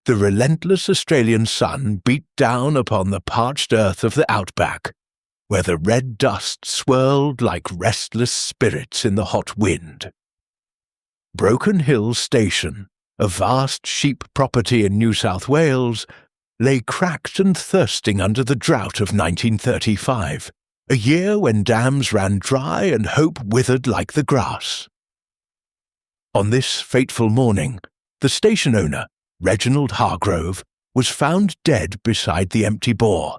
the relentless Australian sun beat down upon the parched earth of the outback, where the red dust swirled like restless spirits in the hot wind. Broken Hill Station, a vast sheep property in New South Wales, lay cracked and thirsting under the drought of 1935, a year when dams ran dry and hope withered like the grass. On this fateful morning, the station owner, Reginald Hargrove, was found dead beside the empty bore,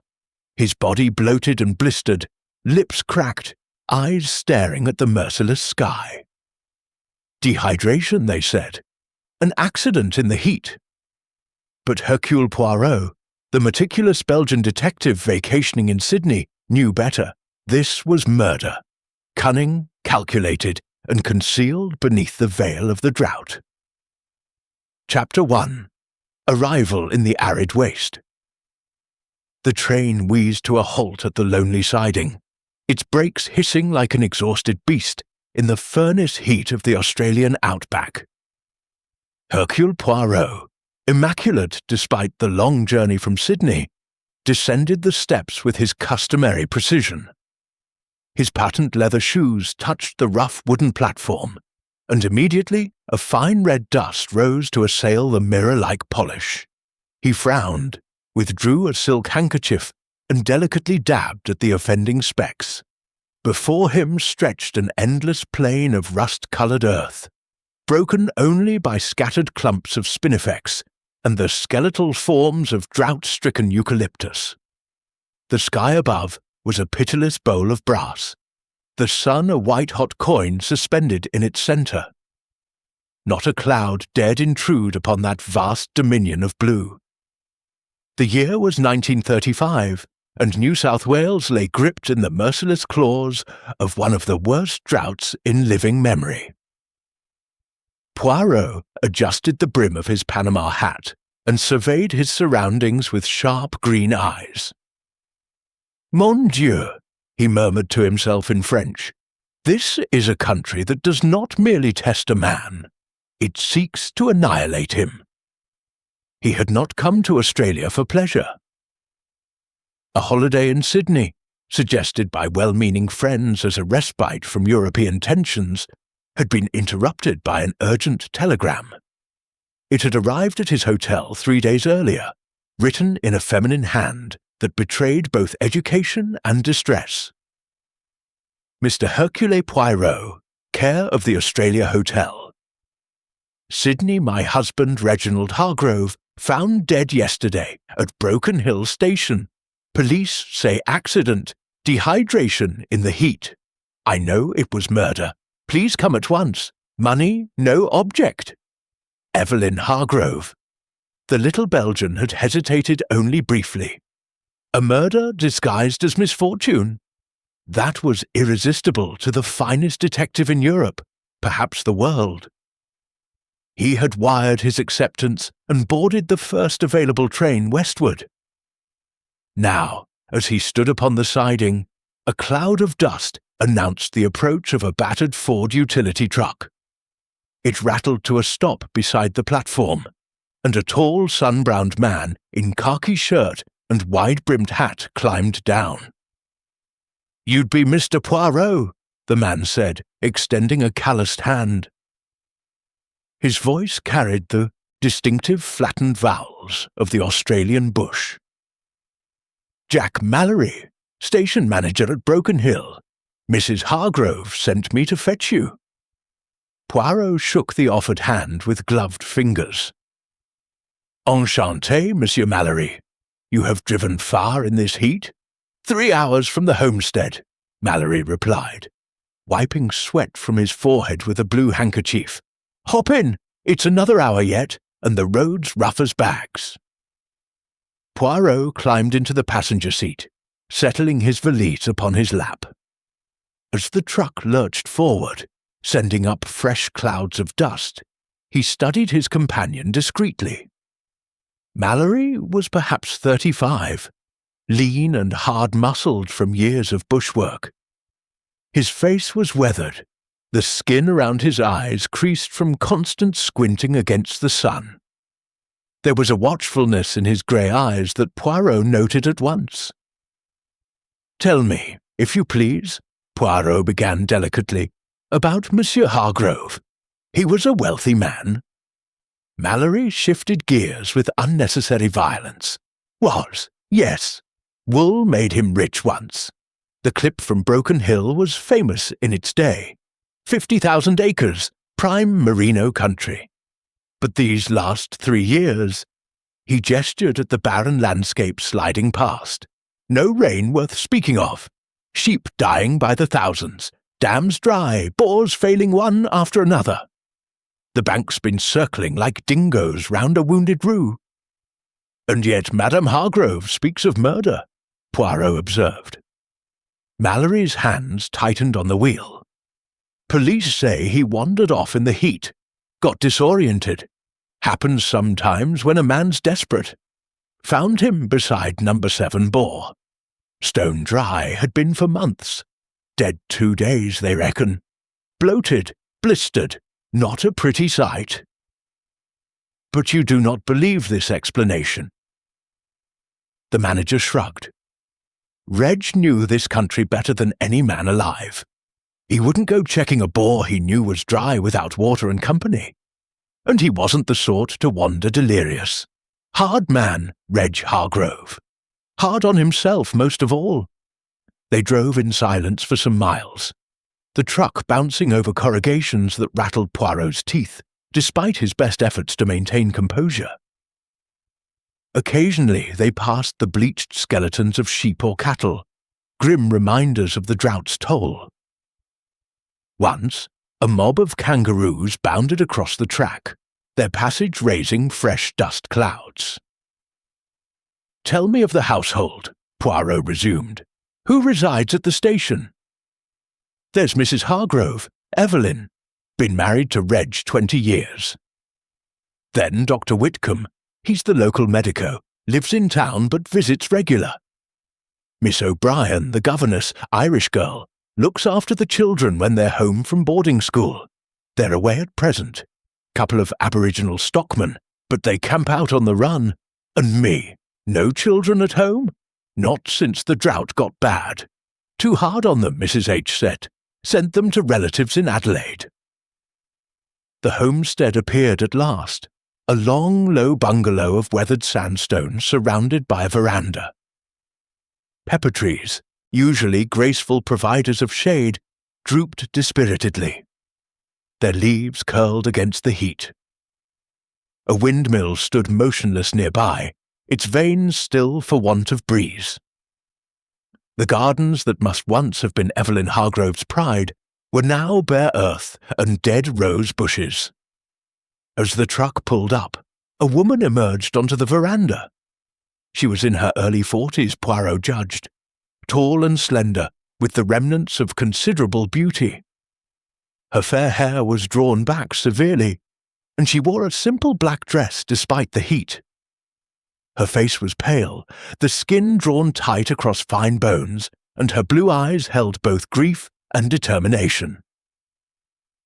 his body bloated and blistered, lips cracked, eyes staring at the merciless sky. Dehydration, they said. An accident in the heat. But Hercule Poirot, the meticulous Belgian detective vacationing in Sydney, knew better. This was murder, cunning, calculated, and concealed beneath the veil of the drought. Chapter 1. Arrival in the arid waste. The train wheezed to a halt at the lonely siding, its brakes hissing like an exhausted beast in the furnace heat of the Australian outback. Hercule Poirot, immaculate despite the long journey from Sydney, descended the steps with his customary precision. His patent leather shoes touched the rough wooden platform, and immediately a fine red dust rose to assail the mirror-like polish. He frowned, withdrew a silk handkerchief, and delicately dabbed at the offending specks. Before him stretched an endless plain of rust-coloured earth, broken only by scattered clumps of spinifex and the skeletal forms of drought-stricken eucalyptus. The sky above was a pitiless bowl of brass, the sun a white-hot coin suspended in its centre. Not a cloud dared intrude upon that vast dominion of blue. The year was 1935, and New South Wales lay gripped in the merciless claws of one of the worst droughts in living memory. Poirot adjusted the brim of his Panama hat and surveyed his surroundings with sharp green eyes. Mon Dieu, he murmured to himself in French, this is a country that does not merely test a man, it seeks to annihilate him. He had not come to Australia for pleasure. A holiday in Sydney, suggested by well-meaning friends as a respite from European tensions, had been interrupted by an urgent telegram. It had arrived at his hotel 3 days earlier, written in a feminine hand that betrayed both education and distress. Mr. Hercule Poirot, care of the Australia Hotel. Sydney, my husband Reginald Hargrove, found dead yesterday at Broken Hill Station. Police say accident, dehydration in the heat. I know it was murder. Please come at once. Money, no object. Evelyn Hargrove. The little Belgian had hesitated only briefly. A murder disguised as misfortune? That was irresistible to the finest detective in Europe, perhaps the world. He had wired his acceptance and boarded the first available train westward. Now, as he stood upon the siding, a cloud of dust announced the approach of a battered Ford utility truck. It rattled to a stop beside the platform, and a tall, sun-browned man in khaki shirt and wide-brimmed hat climbed down. "You'd be Mr. Poirot," the man said, extending a calloused hand. His voice carried the distinctive flattened vowels of the Australian bush. "Jack Mallory, station manager at Broken Hill. Mrs. Hargrove sent me to fetch you." Poirot shook the offered hand with gloved fingers. "Enchanté, Monsieur Mallory. You have driven far in this heat?" "3 hours from the homestead," Mallory replied, wiping sweat from his forehead with a blue handkerchief. "Hop in, it's another hour yet, and the road's rough as bags." Poirot climbed into the passenger seat, settling his valise upon his lap. As the truck lurched forward, sending up fresh clouds of dust, he studied his companion discreetly. Mallory was perhaps 35, lean and hard-muscled from years of bushwork. His face was weathered, the skin around his eyes creased from constant squinting against the sun. There was a watchfulness in his grey eyes that Poirot noted at once. "Tell me, if you please," Poirot began delicately, "about Monsieur Hargrove. He was a wealthy man." Mallory shifted gears with unnecessary violence. "Was, yes. Wool made him rich once. The clip from Broken Hill was famous in its day. 50,000 acres, prime merino country. But these last 3 years," he gestured at the barren landscape sliding past. "No rain worth speaking of. Sheep dying by the thousands, dams dry, bores failing one after another. The bank's been circling like dingoes round a wounded roo." "And yet Madame Hargrove speaks of murder," Poirot observed. Mallory's hands tightened on the wheel. "Police say he wandered off in the heat, got disoriented. Happens sometimes when a man's desperate. Found him beside number 7 Boar. Stone dry had been for months. Dead 2 days, they reckon. Bloated, blistered, not a pretty sight." "But you do not believe this explanation?" The manager shrugged. "Reg knew this country better than any man alive. He wouldn't go checking a bore he knew was dry without water and company. And he wasn't the sort to wander delirious. Hard man, Reg Hargrove. Hard on himself most of all." They drove in silence for some miles, the truck bouncing over corrugations that rattled Poirot's teeth, despite his best efforts to maintain composure. Occasionally they passed the bleached skeletons of sheep or cattle, grim reminders of the drought's toll. Once, a mob of kangaroos bounded across the track, their passage raising fresh dust clouds. "Tell me of the household," Poirot resumed. "Who resides at the station?" "There's Mrs. Hargrove, Evelyn. Been married to Reg 20 years. Then Dr. Whitcomb, he's the local medico, lives in town but visits regular. Miss O'Brien, the governess, Irish girl, looks after the children when they're home from boarding school. They're away at present. Couple of Aboriginal stockmen, but they camp out on the run. And me, no children at home? Not since the drought got bad. Too hard on them, Mrs. H. said. Sent them to relatives in Adelaide." The homestead appeared at last, a long, low bungalow of weathered sandstone surrounded by a veranda. Pepper trees, usually graceful providers of shade, drooped dispiritedly. Their leaves curled against the heat. A windmill stood motionless nearby, its vanes still for want of breeze. The gardens that must once have been Evelyn Hargrove's pride were now bare earth and dead rose bushes. As the truck pulled up, a woman emerged onto the veranda. She was in her early 40s, Poirot judged, tall and slender, with the remnants of considerable beauty. Her fair hair was drawn back severely, and she wore a simple black dress despite the heat. Her face was pale, the skin drawn tight across fine bones, and her blue eyes held both grief and determination.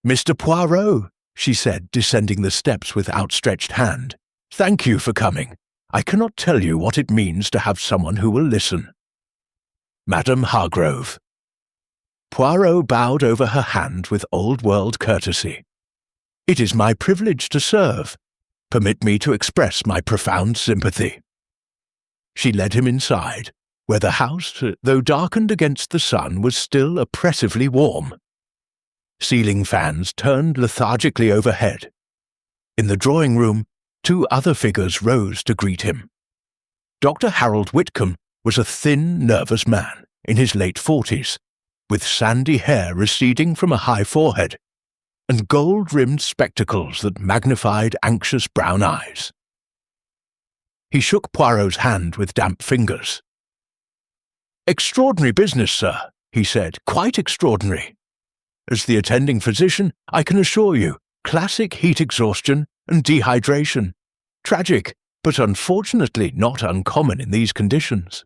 "Mr. Poirot," she said, descending the steps with outstretched hand, "thank you for coming. I cannot tell you what it means to have someone who will listen. Madame Hargrove." Poirot bowed over her hand with old-world courtesy. "It is my privilege to serve. Permit me to express my profound sympathy." She led him inside, where the house, though darkened against the sun, was still oppressively warm. Ceiling fans turned lethargically overhead. In the drawing room, 2 other figures rose to greet him. Dr. Harold Whitcomb was a thin, nervous man in his late 40s, with sandy hair receding from a high forehead, and gold-rimmed spectacles that magnified anxious brown eyes. He shook Poirot's hand with damp fingers. "Extraordinary business, sir," he said, "quite extraordinary. As the attending physician, I can assure you, classic heat exhaustion and dehydration. Tragic, but unfortunately not uncommon in these conditions."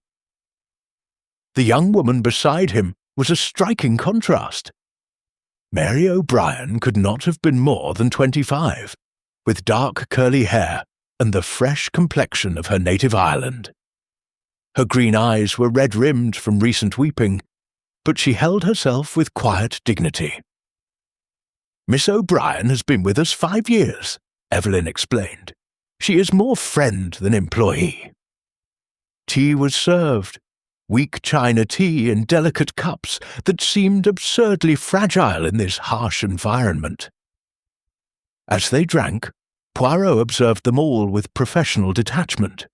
The young woman beside him was a striking contrast. Mary O'Brien could not have been more than 25, with dark curly hair, and the fresh complexion of her native Ireland. Her green eyes were red-rimmed from recent weeping, but she held herself with quiet dignity. "Miss O'Brien has been with us 5 years," Evelyn explained. "She is more friend than employee." Tea was served, weak china tea in delicate cups that seemed absurdly fragile in this harsh environment. As they drank, Poirot observed them all with professional detachment.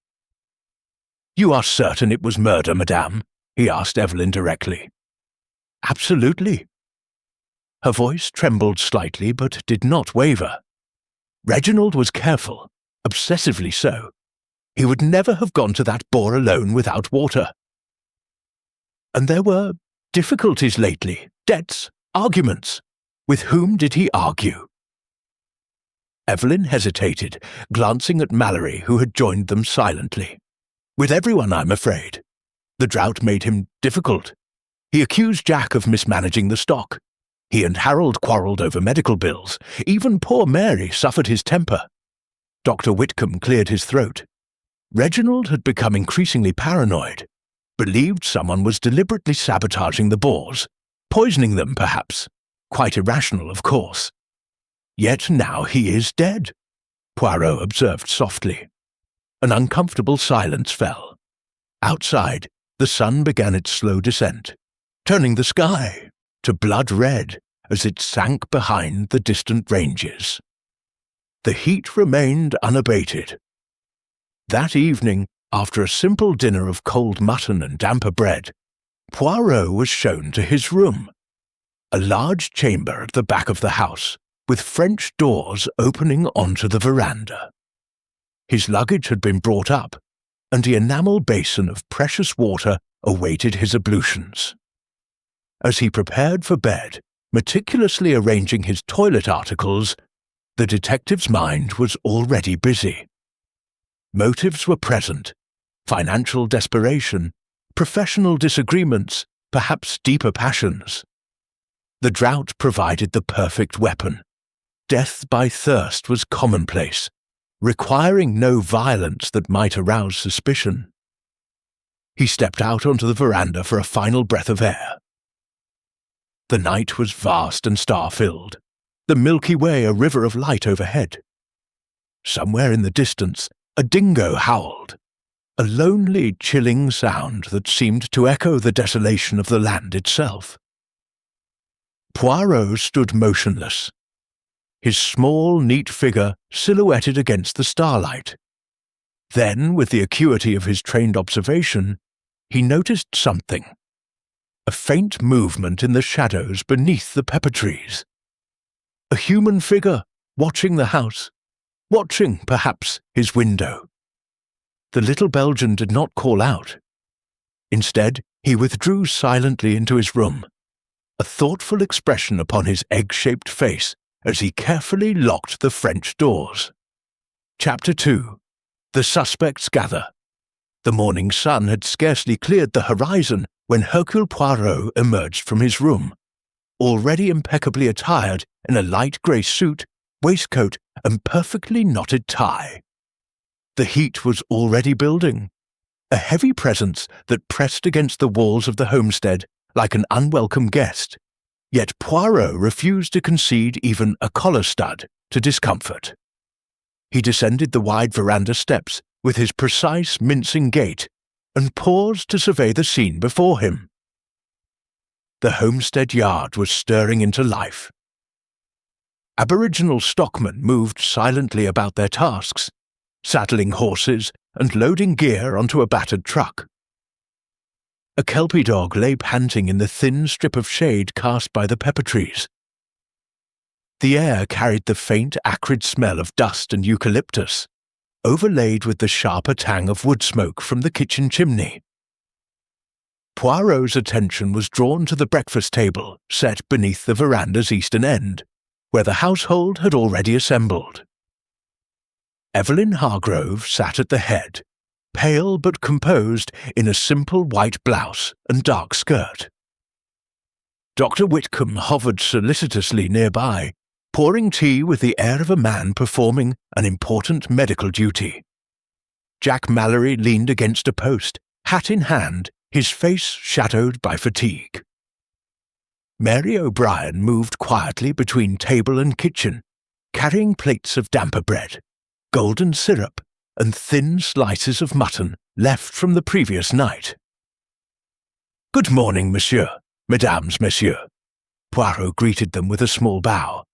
"You are certain it was murder, madame?" he asked Evelyn directly. "Absolutely." Her voice trembled slightly but did not waver. Reginald was careful, obsessively so. He would never have gone to that bore alone without water. And there were difficulties lately, debts, arguments. With whom did he argue? Evelyn hesitated, glancing at Mallory, who had joined them silently. "With everyone, I'm afraid. The drought made him difficult. He accused Jack of mismanaging the stock. He and Harold quarrelled over medical bills. Even poor Mary suffered his temper. Dr. Whitcomb cleared his throat. Reginald had become increasingly paranoid, believed someone was deliberately sabotaging the boars, poisoning them perhaps. Quite irrational, of course. Yet now he is dead," Poirot observed softly. An uncomfortable silence fell. Outside, the sun began its slow descent, turning the sky to blood red as it sank behind the distant ranges. The heat remained unabated. That evening, after a simple dinner of cold mutton and damper bread, Poirot was shown to his room, a large chamber at the back of the house, with French doors opening onto the veranda. His luggage had been brought up, and the enamel basin of precious water awaited his ablutions. As he prepared for bed, meticulously arranging his toilet articles, the detective's mind was already busy. Motives were present: financial desperation, professional disagreements, perhaps deeper passions. The drought provided the perfect weapon. Death by thirst was commonplace, requiring no violence that might arouse suspicion. He stepped out onto the veranda for a final breath of air. The night was vast and star-filled, the Milky Way a river of light overhead. Somewhere in the distance, a dingo howled, a lonely, chilling sound that seemed to echo the desolation of the land itself. Poirot stood motionless, his small, neat figure silhouetted against the starlight. Then, with the acuity of his trained observation, he noticed something. A faint movement in the shadows beneath the pepper trees. A human figure watching the house, watching, perhaps, his window. The little Belgian did not call out. Instead, he withdrew silently into his room, a thoughtful expression upon his egg-shaped face as he carefully locked the French doors. Chapter 2. The suspects gather. The morning sun had scarcely cleared the horizon when Hercule Poirot emerged from his room, already impeccably attired in a light grey suit, waistcoat, and perfectly knotted tie. The heat was already building, a heavy presence that pressed against the walls of the homestead like an unwelcome guest, yet Poirot refused to concede even a collar stud to discomfort. He descended the wide veranda steps with his precise, mincing gait and paused to survey the scene before him. The homestead yard was stirring into life. Aboriginal stockmen moved silently about their tasks, saddling horses and loading gear onto a battered truck. A kelpie dog lay panting in the thin strip of shade cast by the pepper trees. The air carried the faint, acrid smell of dust and eucalyptus, overlaid with the sharper tang of wood smoke from the kitchen chimney. Poirot's attention was drawn to the breakfast table set beneath the veranda's eastern end, where the household had already assembled. Evelyn Hargrove sat at the head, pale but composed in a simple white blouse and dark skirt. Dr. Whitcomb hovered solicitously nearby, pouring tea with the air of a man performing an important medical duty. Jack Mallory leaned against a post, hat in hand, his face shadowed by fatigue. Mary O'Brien moved quietly between table and kitchen, carrying plates of damper bread, golden syrup, and thin slices of mutton left from the previous night. "Good morning, monsieur, mesdames, messieurs." Poirot greeted them with a small bow.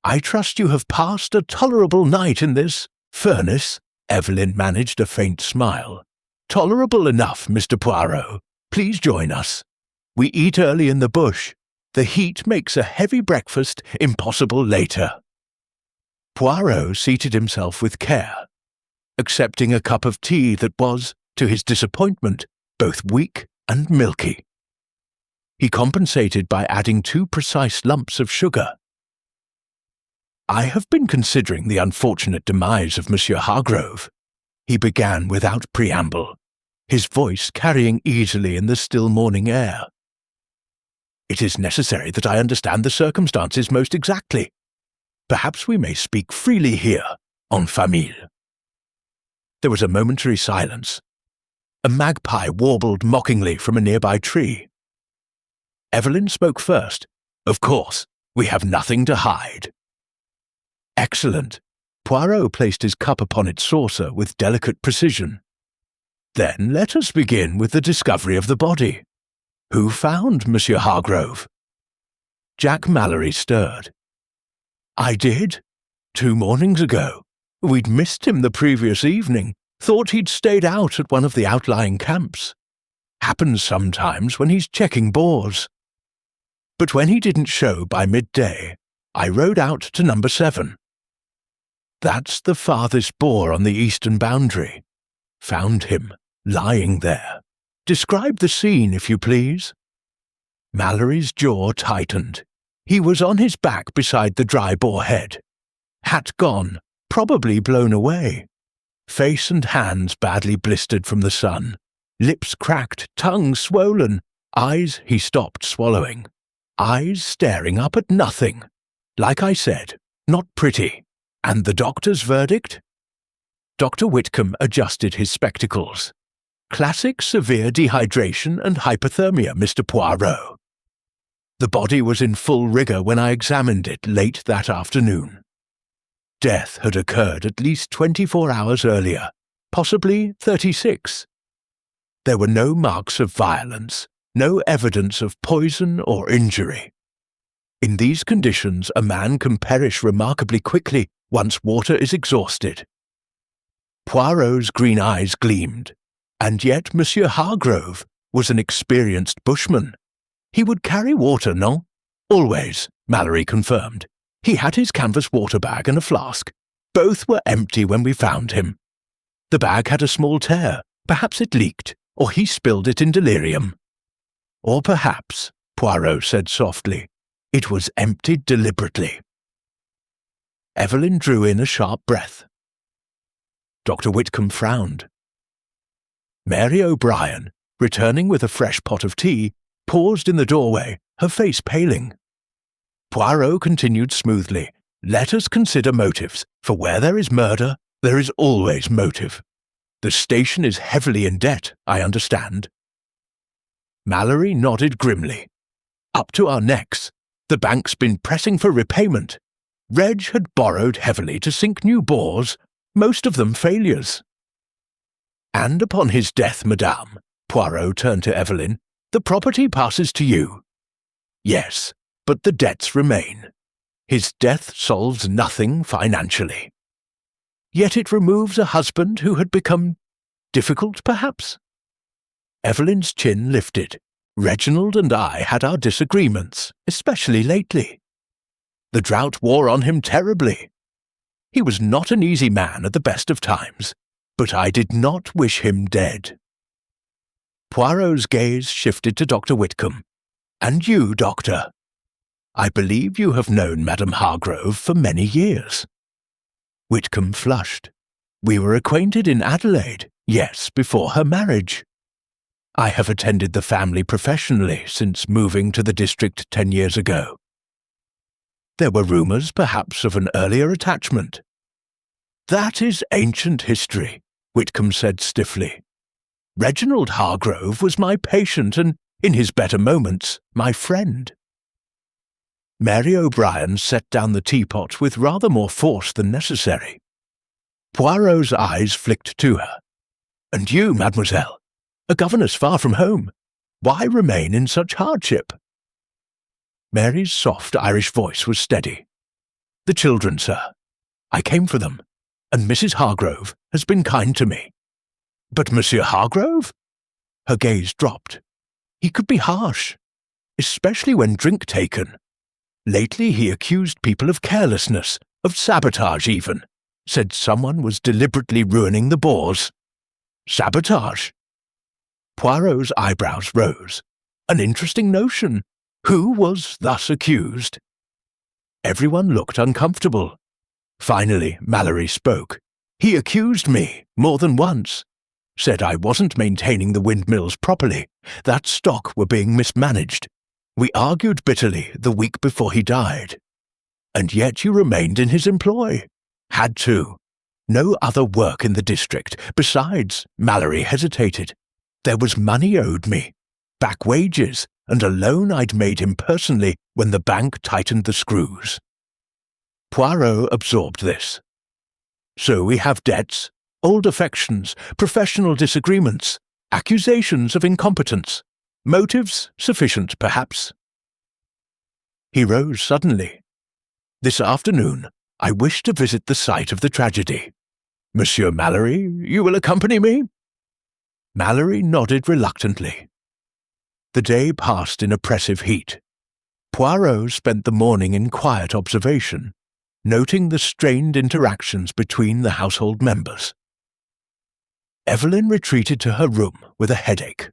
"I trust you have passed a tolerable night in this furnace." Evelyn managed a faint smile. "Tolerable enough, Mr. Poirot. Please join us. We eat early in the bush. The heat makes a heavy breakfast impossible later." Poirot seated himself with care, accepting a cup of tea that was, to his disappointment, both weak and milky. He compensated by adding 2 precise lumps of sugar. "I have been considering the unfortunate demise of Monsieur Hargrove," he began without preamble, his voice carrying easily in the still morning air. "It is necessary that I understand the circumstances most exactly. Perhaps we may speak freely here, en famille." There was a momentary silence. A magpie warbled mockingly from a nearby tree. Evelyn spoke first. "Of course, we have nothing to hide." "Excellent." Poirot placed his cup upon its saucer with delicate precision. "Then let us begin with the discovery of the body. Who found Monsieur Hargrove?" Jack Mallory stirred. "I did. 2 mornings ago. We'd missed him the previous evening, thought he'd stayed out at one of the outlying camps. Happens sometimes when he's checking boars. But when he didn't show by midday, I rode out to number 7. That's the farthest boar on the eastern boundary. Found him, lying there. Describe the scene, if you please." Mallory's jaw tightened. He was on his back beside the dry boar head. Hat gone, probably blown away. Face and hands badly blistered from the sun. Lips cracked, tongue swollen. Eyes he stopped swallowing. Eyes staring up at nothing. Like I said, not pretty. And the doctor's verdict? Dr. Whitcomb adjusted his spectacles. "Classic severe dehydration and hypothermia, Mr. Poirot. The body was in full rigour when I examined it late that afternoon. Death had occurred at least 24 hours earlier, possibly 36. There were no marks of violence, no evidence of poison or injury. In these conditions, a man can perish remarkably quickly once water is exhausted." Poirot's green eyes gleamed. And yet Monsieur Hargrove was an experienced bushman. He would carry water, no? "Always," Mallory confirmed. "He had his canvas water bag and a flask. Both were empty when we found him. The bag had a small tear. Perhaps it leaked, or he spilled it in delirium. Or perhaps," Poirot said softly, "it was emptied deliberately." Evelyn drew in a sharp breath. Dr. Whitcomb frowned. Mary O'Brien, returning with a fresh pot of tea, paused in the doorway, her face paling. Poirot continued smoothly, "Let us consider motives, for where there is murder, there is always motive. The station is heavily in debt, I understand." Mallory nodded grimly. "Up to our necks. The bank's been pressing for repayment. Reg had borrowed heavily to sink new bores, most of them failures." "And upon his death, madame," Poirot turned to Evelyn, "the property passes to you." "Yes, but the debts remain. His death solves nothing financially. Yet it removes a husband who had become difficult, perhaps?" Evelyn's chin lifted. "Reginald and I had our disagreements, especially lately. The drought wore on him terribly. He was not an easy man at the best of times, but I did not wish him dead." Poirot's gaze shifted to Dr. Whitcomb. "And you, Doctor? I believe you have known Madame Hargrove for many years." Whitcomb flushed. "We were acquainted in Adelaide, yes, before her marriage. I have attended the family professionally since moving to the district 10 years ago." There were rumours, perhaps, of an earlier attachment. "That is ancient history," Whitcomb said stiffly. "Reginald Hargrove was my patient and, in his better moments, my friend." Mary O'Brien set down the teapot with rather more force than necessary. Poirot's eyes flicked to her. "And you, mademoiselle, a governess far from home, why remain in such hardship?" Mary's soft Irish voice was steady. "The children, sir. I came for them, and Mrs. Hargrove has been kind to me." "But Monsieur Hargrove?" Her gaze dropped. "He could be harsh, especially when drink taken. Lately he accused people of carelessness, of sabotage even, said someone was deliberately ruining the Boers." "Sabotage?" Poirot's eyebrows rose. "An interesting notion. Who was thus accused?" Everyone looked uncomfortable. Finally, Mallory spoke. "He accused me, more than once. Said I wasn't maintaining the windmills properly, that stock were being mismanaged. We argued bitterly the week before he died. And yet you remained in his employ. Had to. No other work in the district. Besides," Mallory hesitated, "there was money owed me. Back wages, and a loan I'd made him personally when the bank tightened the screws." Poirot absorbed this. "So we have debts, old affections, professional disagreements, accusations of incompetence. Motives sufficient, perhaps." He rose suddenly. "This afternoon I wish to visit the site of the tragedy. Monsieur Mallory, you will accompany me?" Mallory nodded reluctantly. The day passed in oppressive heat. Poirot spent the morning in quiet observation, noting the strained interactions between the household members. Evelyn retreated to her room with a headache.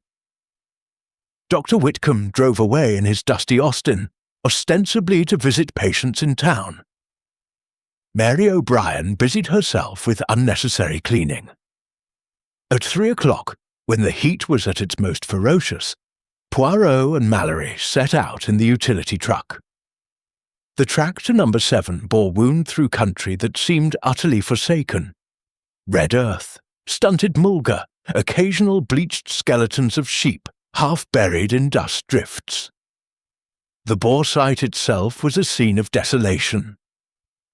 Dr. Whitcomb drove away in his dusty Austin, ostensibly to visit patients in town. Mary O'Brien busied herself with unnecessary cleaning. At 3 o'clock, when the heat was at its most ferocious, Poirot and Mallory set out in the utility truck. The track to number 7 bore wound through country that seemed utterly forsaken. Red earth, stunted mulga, occasional bleached skeletons of sheep, half buried in dust drifts. The Boer site itself was a scene of desolation.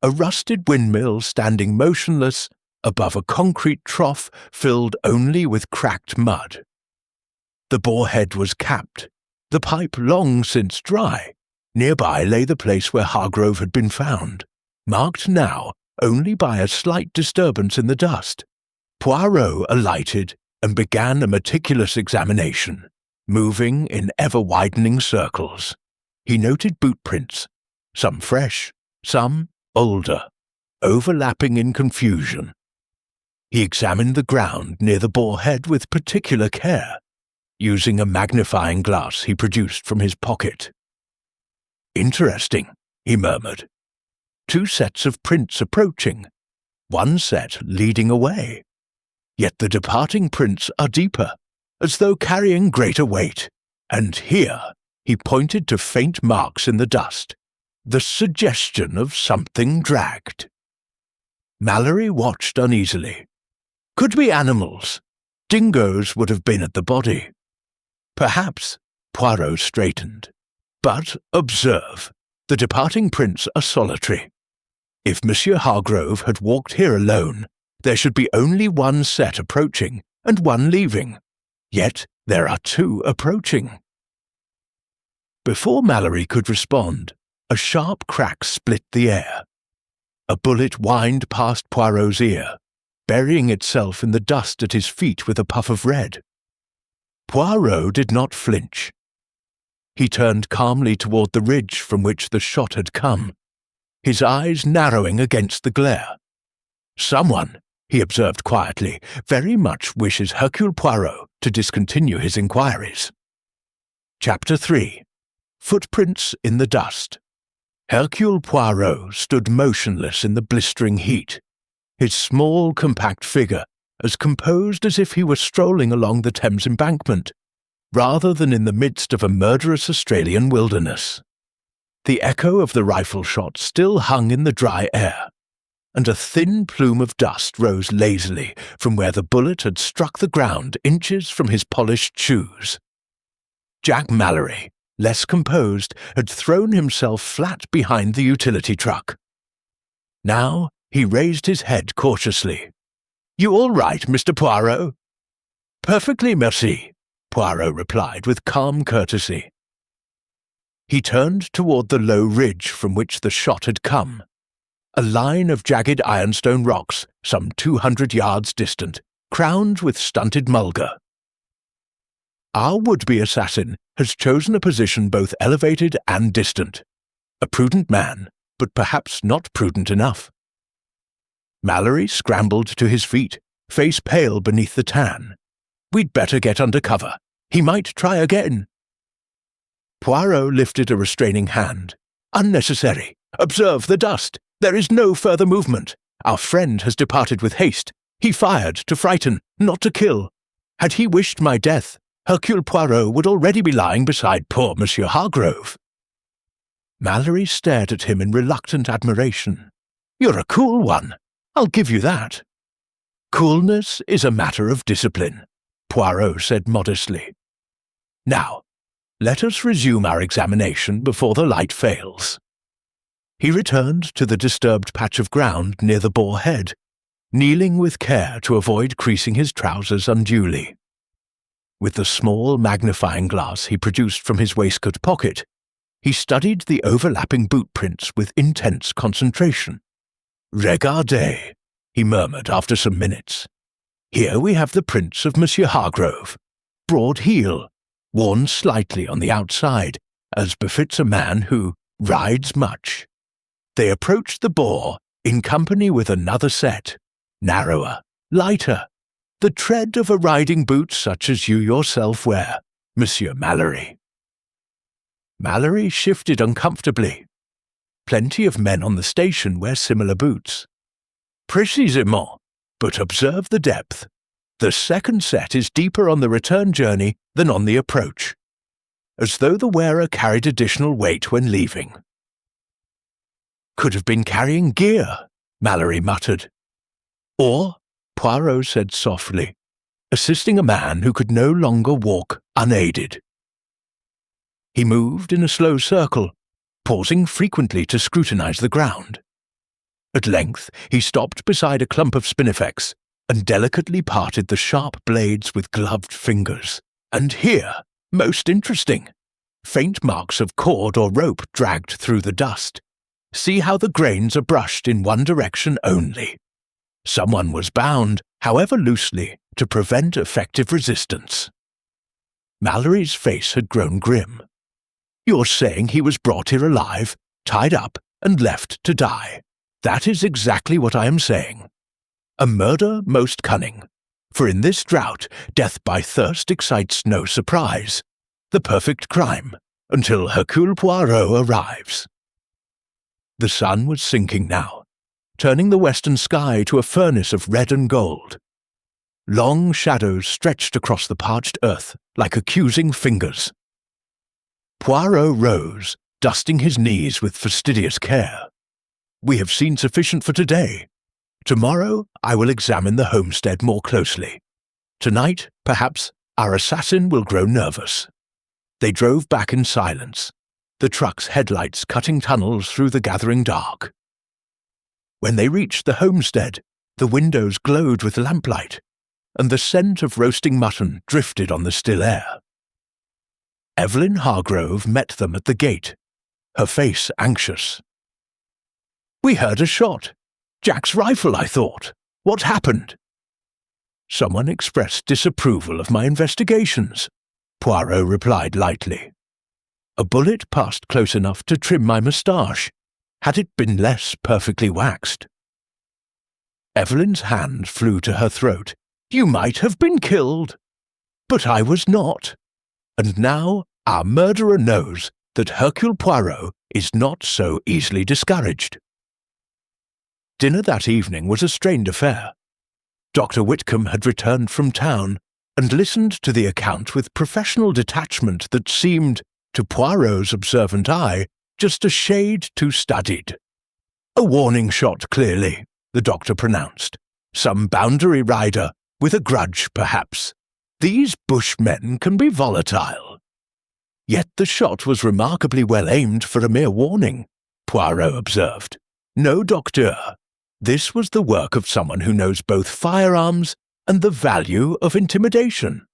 A rusted windmill standing motionless above a concrete trough filled only with cracked mud. The Boer head was capped, the pipe long since dry. Nearby lay the place where Hargrove had been found, marked now only by a slight disturbance in the dust. Poirot alighted and began a meticulous examination, moving in ever-widening circles. He noted boot prints, some fresh, some older, overlapping in confusion. He examined the ground near the Boer head with particular care, using a magnifying glass he produced from his pocket. "Interesting," he murmured. 2 sets of prints approaching, one set leading away. Yet the departing prints are deeper, as though carrying greater weight, and here he pointed to faint marks in the dust, the suggestion of something dragged. Mallory watched uneasily. Could be animals. Dingoes would have been at the body. Perhaps. Poirot straightened. But observe, the departing prints are solitary. If Monsieur Hargrove had walked here alone, there should be only one set approaching and one leaving. Yet there are 2 approaching. Before Mallory could respond, a sharp crack split the air. A bullet whined past Poirot's ear, burying itself in the dust at his feet with a puff of red. Poirot did not flinch. He turned calmly toward the ridge from which the shot had come, his eyes narrowing against the glare. "Someone," he observed quietly, "very much wishes Hercule Poirot to discontinue his inquiries." Chapter 3. Footprints in the Dust. Hercule Poirot stood motionless in the blistering heat, his small, compact figure as composed as if he were strolling along the Thames embankment, rather than in the midst of a murderous Australian wilderness. The echo of the rifle shot still hung in the dry air, and a thin plume of dust rose lazily from where the bullet had struck the ground inches from his polished shoes. Jack Mallory, less composed, had thrown himself flat behind the utility truck. Now he raised his head cautiously. "You all right, Mr. Poirot?" "Perfectly, merci," Poirot replied with calm courtesy. He turned toward the low ridge from which the shot had come, a line of jagged ironstone rocks some 200 yards distant, crowned with stunted mulga. Our would-be assassin has chosen a position both elevated and distant. A prudent man, but perhaps not prudent enough. Mallory scrambled to his feet, face pale beneath the tan. "We'd better get under cover. He might try again." Poirot lifted a restraining hand. "Unnecessary. Observe the dust. There is no further movement. Our friend has departed with haste. He fired to frighten, not to kill. Had he wished my death, Hercule Poirot would already be lying beside poor Monsieur Hargrove." Mallory stared at him in reluctant admiration. "You're a cool one. I'll give you that." "Coolness is a matter of discipline," Poirot said modestly. "Now, let us resume our examination before the light fails." He returned to the disturbed patch of ground near the boar head, kneeling with care to avoid creasing his trousers unduly. With the small magnifying glass he produced from his waistcoat pocket, he studied the overlapping boot prints with intense concentration. "Regardez," he murmured after some minutes. "Here we have the prints of Monsieur Hargrove. Broad heel, worn slightly on the outside, as befits a man who rides much. They approached the boar in company with another set, narrower, lighter, the tread of a riding boot such as you yourself wear, Monsieur Mallory." Mallory shifted uncomfortably. Plenty of men on the station wear similar boots. "Précisément, but observe the depth. The second set is deeper on the return journey than on the approach, as though the wearer carried additional weight when leaving." "Could have been carrying gear," Mallory muttered. "Or," Poirot said softly, "assisting a man who could no longer walk unaided." He moved in a slow circle, pausing frequently to scrutinize the ground. At length he stopped beside a clump of spinifex and delicately parted the sharp blades with gloved fingers. And here, most interesting, faint marks of cord or rope dragged through the dust. See how the grains are brushed in one direction only. Someone was bound, however loosely, to prevent effective resistance. Mallory's face had grown grim. "You're saying he was brought here alive, tied up, and left to die. That is exactly what I am saying. A murder most cunning, for in this drought, death by thirst excites no surprise. The perfect crime, until Hercule Poirot arrives." The sun was sinking now, turning the western sky to a furnace of red and gold. Long shadows stretched across the parched earth like accusing fingers. Poirot rose, dusting his knees with fastidious care. "We have seen sufficient for today. Tomorrow I will examine the homestead more closely. Tonight, perhaps, our assassin will grow nervous." They drove back in silence, the truck's headlights cutting tunnels through the gathering dark. When they reached the homestead, the windows glowed with lamplight, and the scent of roasting mutton drifted on the still air. Evelyn Hargrove met them at the gate, her face anxious. "We heard a shot. Jack's rifle, I thought. What happened?" "Someone expressed disapproval of my investigations," Poirot replied lightly. "A bullet passed close enough to trim my moustache, had it been less perfectly waxed." Evelyn's hand flew to her throat. "You might have been killed." "But I was not. And now our murderer knows that Hercule Poirot is not so easily discouraged." Dinner that evening was a strained affair. Dr. Whitcomb had returned from town and listened to the account with professional detachment that seemed, to Poirot's observant eye, just a shade too studied. A warning shot, clearly, the doctor pronounced. Some boundary rider, with a grudge, perhaps. These bushmen can be volatile. Yet the shot was remarkably well aimed for a mere warning, Poirot observed. No docteur. This was the work of someone who knows both firearms and the value of intimidation.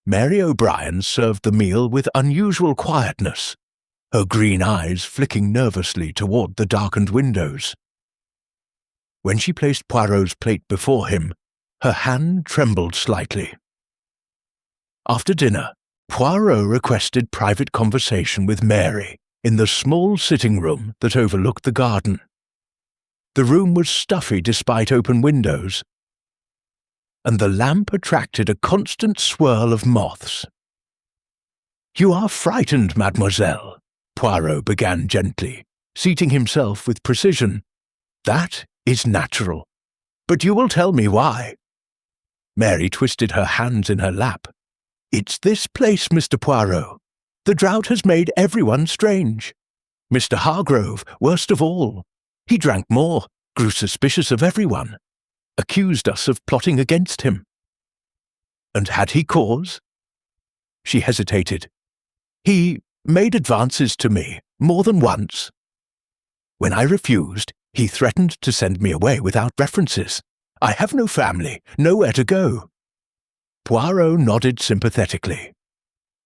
Mary O'Brien served the meal with unusual quietness, her green eyes flicking nervously toward the darkened windows. When she placed Poirot's plate before him, her hand trembled slightly. After dinner, Poirot requested private conversation with Mary in the small sitting room that overlooked the garden. The room was stuffy despite open windows, and the lamp attracted a constant swirl of moths. "You are frightened, mademoiselle," Poirot began gently, seating himself with precision. "That is natural. But you will tell me why." Mary twisted her hands in her lap. "It's this place, Mr. Poirot. The drought has made everyone strange. Mr. Hargrove, worst of all. He drank more, grew suspicious of everyone, accused us of plotting against him." "And had he cause?" She hesitated. "He made advances to me, more than once. When I refused, he threatened to send me away without references. I have no family, nowhere to go." Poirot nodded sympathetically.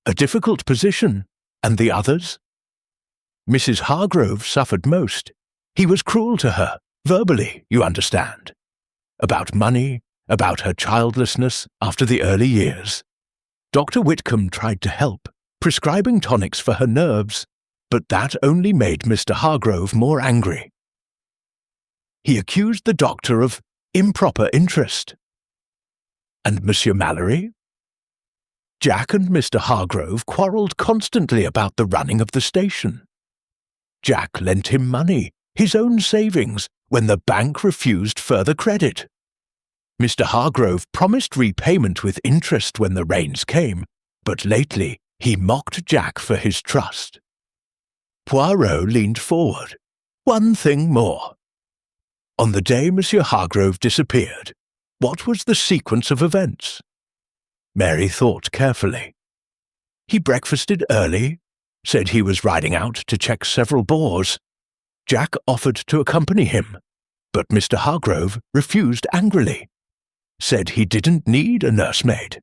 "A difficult position, and the others?" "Mrs. Hargrove suffered most. He was cruel to her, verbally, you understand. About money, about her childlessness after the early years. Dr. Whitcomb tried to help, prescribing tonics for her nerves, but that only made Mr. Hargrove more angry. He accused the doctor of improper interest." "And Monsieur Mallory?" "Jack and Mr. Hargrove quarrelled constantly about the running of the station. Jack lent him money, his own savings, when the bank refused further credit. Mr. Hargrove promised repayment with interest when the rains came, but lately he mocked Jack for his trust." Poirot leaned forward. "One thing more. On the day Monsieur Hargrove disappeared, what was the sequence of events?" Mary thought carefully. "He breakfasted early, said he was riding out to check several boars. Jack offered to accompany him, but Mr. Hargrove refused angrily. Said he didn't need a nursemaid.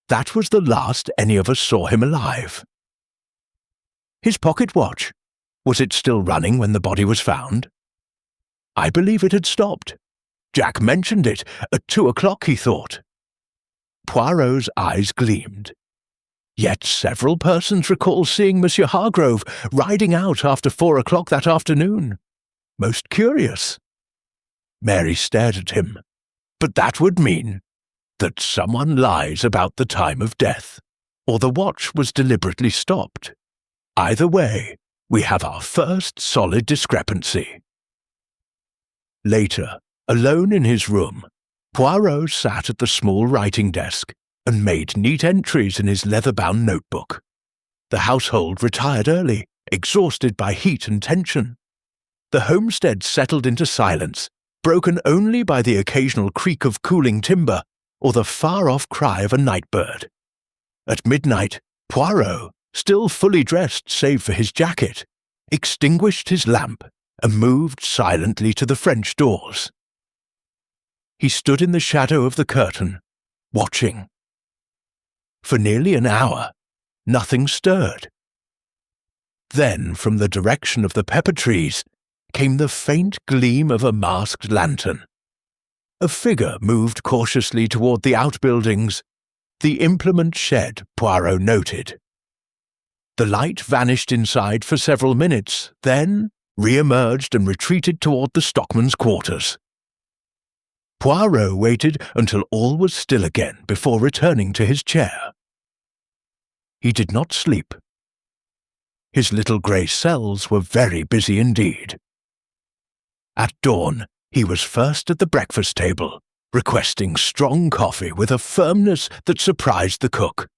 That was the last any of us saw him alive." "His pocket watch, was it still running when the body was found?" "I believe it had stopped. Jack mentioned it. At 2:00, he thought." Poirot's eyes gleamed. "Yet several persons recall seeing Monsieur Hargrove riding out after 4:00 that afternoon. Most curious." Mary stared at him. "But that would mean that someone lies about the time of death, or the watch was deliberately stopped. Either way, we have our first solid discrepancy." Later, alone in his room, Poirot sat at the small writing desk and made neat entries in his leather-bound notebook. The household retired early, exhausted by heat and tension. The homestead settled into silence, broken only by the occasional creak of cooling timber or the far-off cry of a night-bird. At midnight, Poirot, still fully dressed save for his jacket, extinguished his lamp and moved silently to the French doors. He stood in the shadow of the curtain, watching. For nearly an hour, nothing stirred. Then, from the direction of the pepper trees, came the faint gleam of a masked lantern. A figure moved cautiously toward the outbuildings, the implement shed, Poirot noted. The light vanished inside for several minutes, then re-emerged and retreated toward the stockman's quarters. Poirot waited until all was still again before returning to his chair. He did not sleep. His little grey cells were very busy indeed. At dawn, he was first at the breakfast table, requesting strong coffee with a firmness that surprised the cook.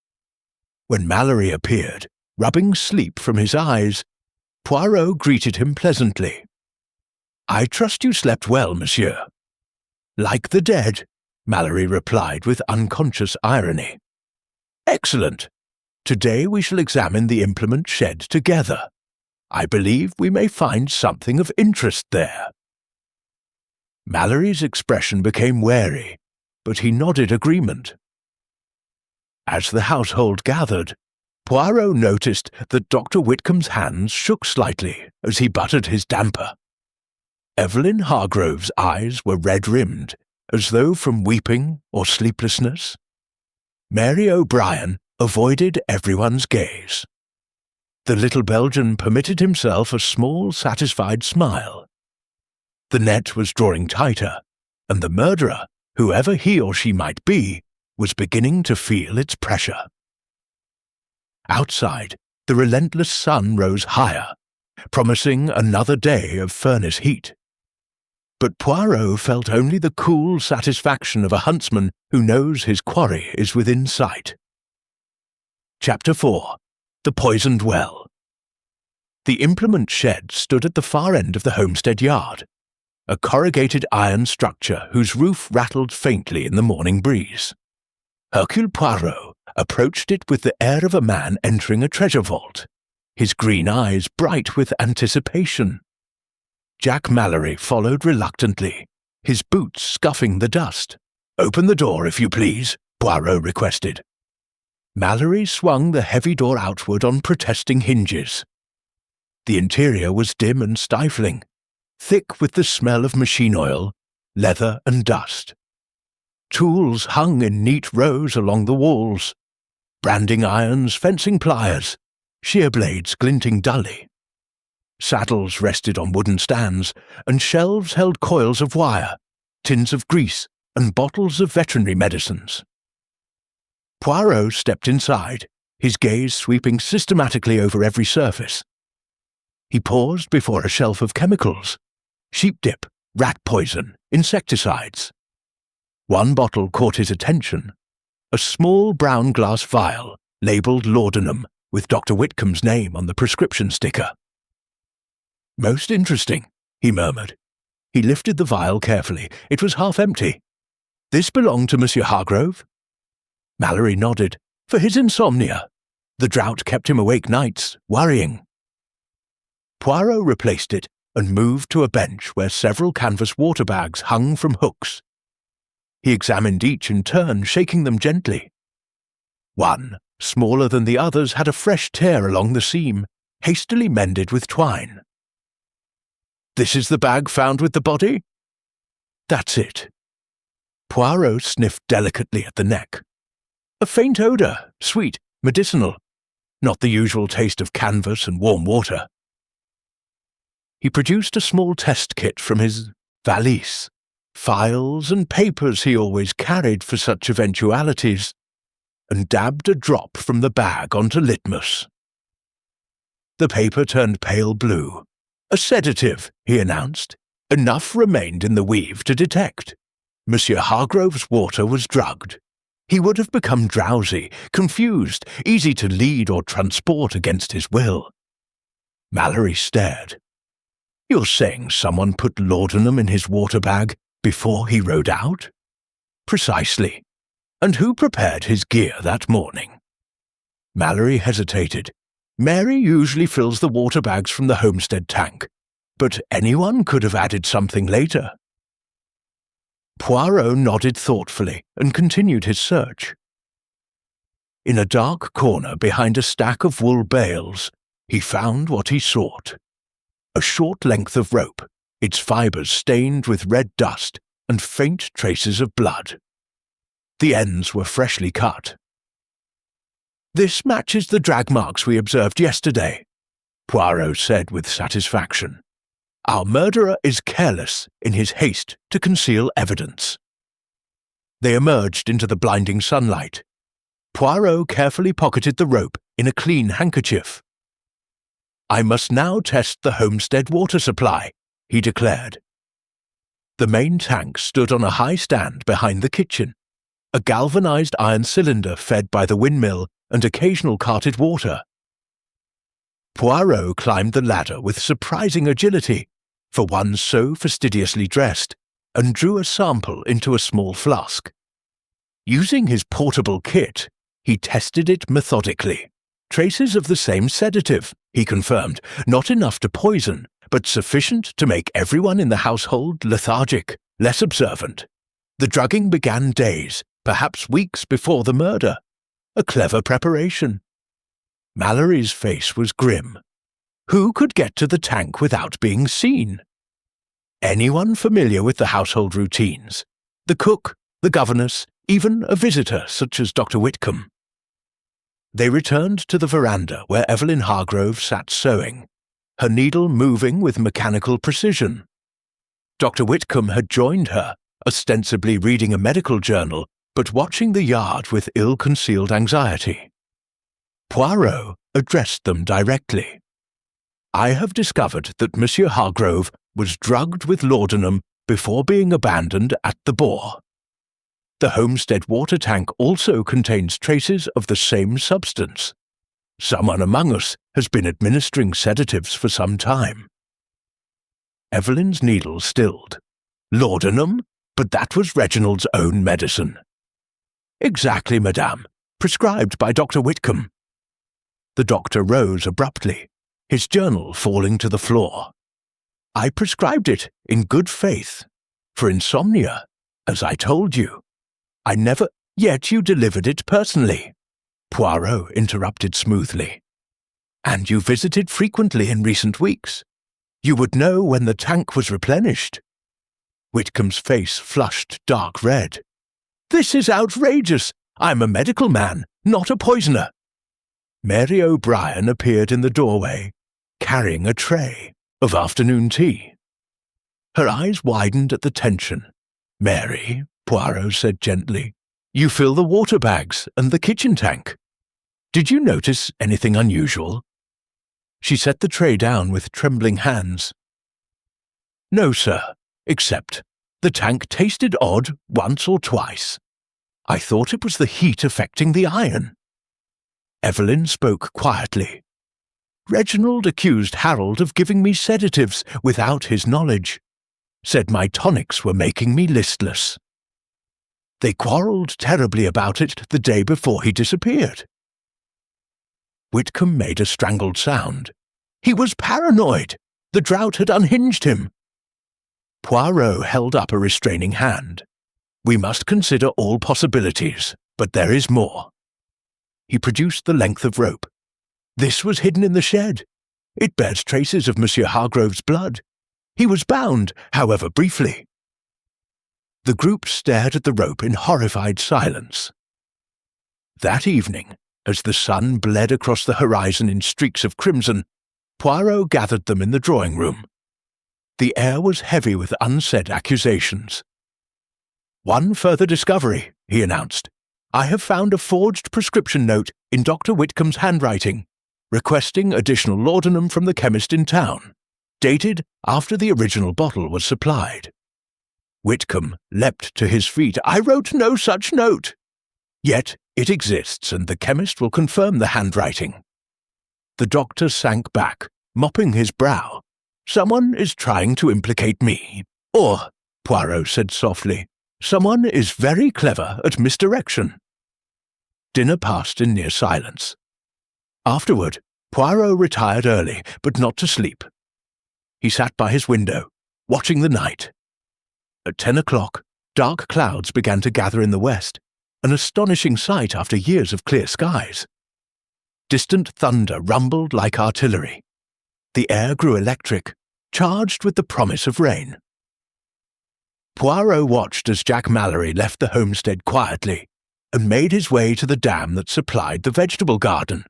When Mallory appeared, rubbing sleep from his eyes, Poirot greeted him pleasantly. "I trust you slept well, monsieur." "Like the dead," Mallory replied with unconscious irony. "Excellent. Today we shall examine the implement shed together. I believe we may find something of interest there." Mallory's expression became wary, but he nodded agreement. As the household gathered, Poirot noticed that Dr. Whitcomb's hands shook slightly as he buttered his damper. Evelyn Hargrove's eyes were red-rimmed, as though from weeping or sleeplessness. Mary O'Brien avoided everyone's gaze. The little Belgian permitted himself a small, satisfied smile. The net was drawing tighter, and the murderer, whoever he or she might be, was beginning to feel its pressure. Outside, the relentless sun rose higher, promising another day of furnace heat. But Poirot felt only the cool satisfaction of a huntsman who knows his quarry is within sight. Chapter 4. The Poisoned Well. The implement shed stood at the far end of the homestead yard, a corrugated iron structure whose roof rattled faintly in the morning breeze. Hercule Poirot approached it with the air of a man entering a treasure vault, his green eyes bright with anticipation. Jack Mallory followed reluctantly, his boots scuffing the dust. "Open the door, if you please," Poirot requested. Mallory swung the heavy door outward on protesting hinges. The interior was dim and stifling, thick with the smell of machine oil, leather and dust. Tools hung in neat rows along the walls. Branding irons, fencing pliers, shear blades glinting dully. Saddles rested on wooden stands, and shelves held coils of wire, tins of grease, and bottles of veterinary medicines. Poirot stepped inside, his gaze sweeping systematically over every surface. He paused before a shelf of chemicals: sheep dip, rat poison, insecticides. One bottle caught his attention, a small brown glass vial labelled laudanum with Dr. Whitcomb's name on the prescription sticker. "Most interesting," he murmured. He lifted the vial carefully. It was half empty. "This belonged to Monsieur Hargrove?" Mallory nodded. "For his insomnia. The drought kept him awake nights, worrying." Poirot replaced it and moved to a bench where several canvas water bags hung from hooks. He examined each in turn, shaking them gently. One, smaller than the others, had a fresh tear along the seam, hastily mended with twine. "This is the bag found with the body?" "That's it." Poirot sniffed delicately at the neck. "A faint odour, sweet, medicinal, not the usual taste of canvas and warm water." He produced a small test kit from his valise, files and papers he always carried for such eventualities, and dabbed a drop from the bag onto litmus. The paper turned pale blue. "A sedative," he announced. "Enough remained in the weave to detect. Monsieur Hargrove's water was drugged. He would have become drowsy, confused, easy to lead or transport against his will." Mallory stared. "You're saying someone put laudanum in his water bag before he rode out?" "Precisely. And who prepared his gear that morning?" Mallory hesitated. "Mary usually fills the water bags from the homestead tank, but anyone could have added something later." Poirot nodded thoughtfully and continued his search. In a dark corner behind a stack of wool bales, he found what he sought: a short length of rope, its fibres stained with red dust and faint traces of blood. The ends were freshly cut. "This matches the drag marks we observed yesterday," Poirot said with satisfaction. "Our murderer is careless in his haste to conceal evidence." They emerged into the blinding sunlight. Poirot carefully pocketed the rope in a clean handkerchief. "I must now test the homestead water supply," he declared. The main tank stood on a high stand behind the kitchen, a galvanized iron cylinder fed by the windmill and occasional carted water. Poirot climbed the ladder with surprising agility, for one so fastidiously dressed, and drew a sample into a small flask. Using his portable kit, he tested it methodically. Traces of the same sedative, he confirmed, not enough to poison, but sufficient to make everyone in the household lethargic, less observant. The drugging began days, perhaps weeks before the murder. A clever preparation. Mallory's face was grim. Who could get to the tank without being seen? Anyone familiar with the household routines. The cook, the governess, even a visitor such as Dr. Whitcomb. They returned to the veranda where Evelyn Hargrove sat sewing, her needle moving with mechanical precision. Dr. Whitcomb had joined her, ostensibly reading a medical journal, but watching the yard with ill-concealed anxiety. Poirot addressed them directly. "I have discovered that Monsieur Hargrove was drugged with laudanum before being abandoned at the bore. The homestead water tank also contains traces of the same substance. Someone among us has been administering sedatives for some time." Evelyn's needle stilled. Laudanum? But that was Reginald's own medicine. "Exactly, madame. Prescribed by Dr. Whitcomb." The doctor rose abruptly, his journal falling to the floor. "I prescribed it in good faith. For insomnia, as I told you. I never— Yet you delivered it personally," Poirot interrupted smoothly. "And you visited frequently in recent weeks. You would know when the tank was replenished." Whitcomb's face flushed dark red. "This is outrageous! I'm a medical man, not a poisoner." Mary O'Brien appeared in the doorway, carrying a tray of afternoon tea. Her eyes widened at the tension. "Mary," Poirot said gently, "you fill the water bags and the kitchen tank. Did you notice anything unusual?" She set the tray down with trembling hands. "No, sir, except the tank tasted odd once or twice. I thought it was the heat affecting the iron." Evelyn spoke quietly. "Reginald accused Harold of giving me sedatives without his knowledge. Said my tonics were making me listless. They quarrelled terribly about it the day before he disappeared." Whitcomb made a strangled sound. "He was paranoid. The drought had unhinged him." Poirot held up a restraining hand. "We must consider all possibilities, but there is more." He produced the length of rope. "This was hidden in the shed. It bears traces of Monsieur Hargrove's blood. He was bound, however briefly." The group stared at the rope in horrified silence. That evening, as the sun bled across the horizon in streaks of crimson, Poirot gathered them in the drawing-room. The air was heavy with unsaid accusations. "One further discovery," he announced. "I have found a forged prescription note in Dr. Whitcomb's handwriting, requesting additional laudanum from the chemist in town, dated after the original bottle was supplied." Whitcomb leapt to his feet. "I wrote no such note." "Yet it exists, and the chemist will confirm the handwriting." The doctor sank back, mopping his brow. "Someone is trying to implicate me. Or," Poirot said softly, "someone is very clever at misdirection." Dinner passed in near silence. Afterward, Poirot retired early, but not to sleep. He sat by his window, watching the night. At 10 o'clock, dark clouds began to gather in the west, an astonishing sight after years of clear skies. Distant thunder rumbled like artillery. The air grew electric, charged with the promise of rain. Poirot watched as Jack Mallory left the homestead quietly and made his way to the dam that supplied the vegetable garden,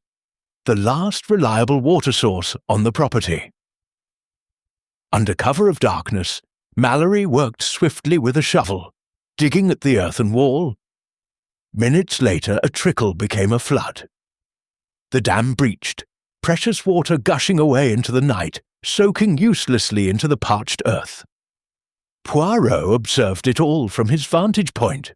the last reliable water source on the property. Under cover of darkness, Mallory worked swiftly with a shovel, digging at the earthen wall. Minutes later, a trickle became a flood. The dam breached, precious water gushing away into the night, soaking uselessly into the parched earth. Poirot observed it all from his vantage point.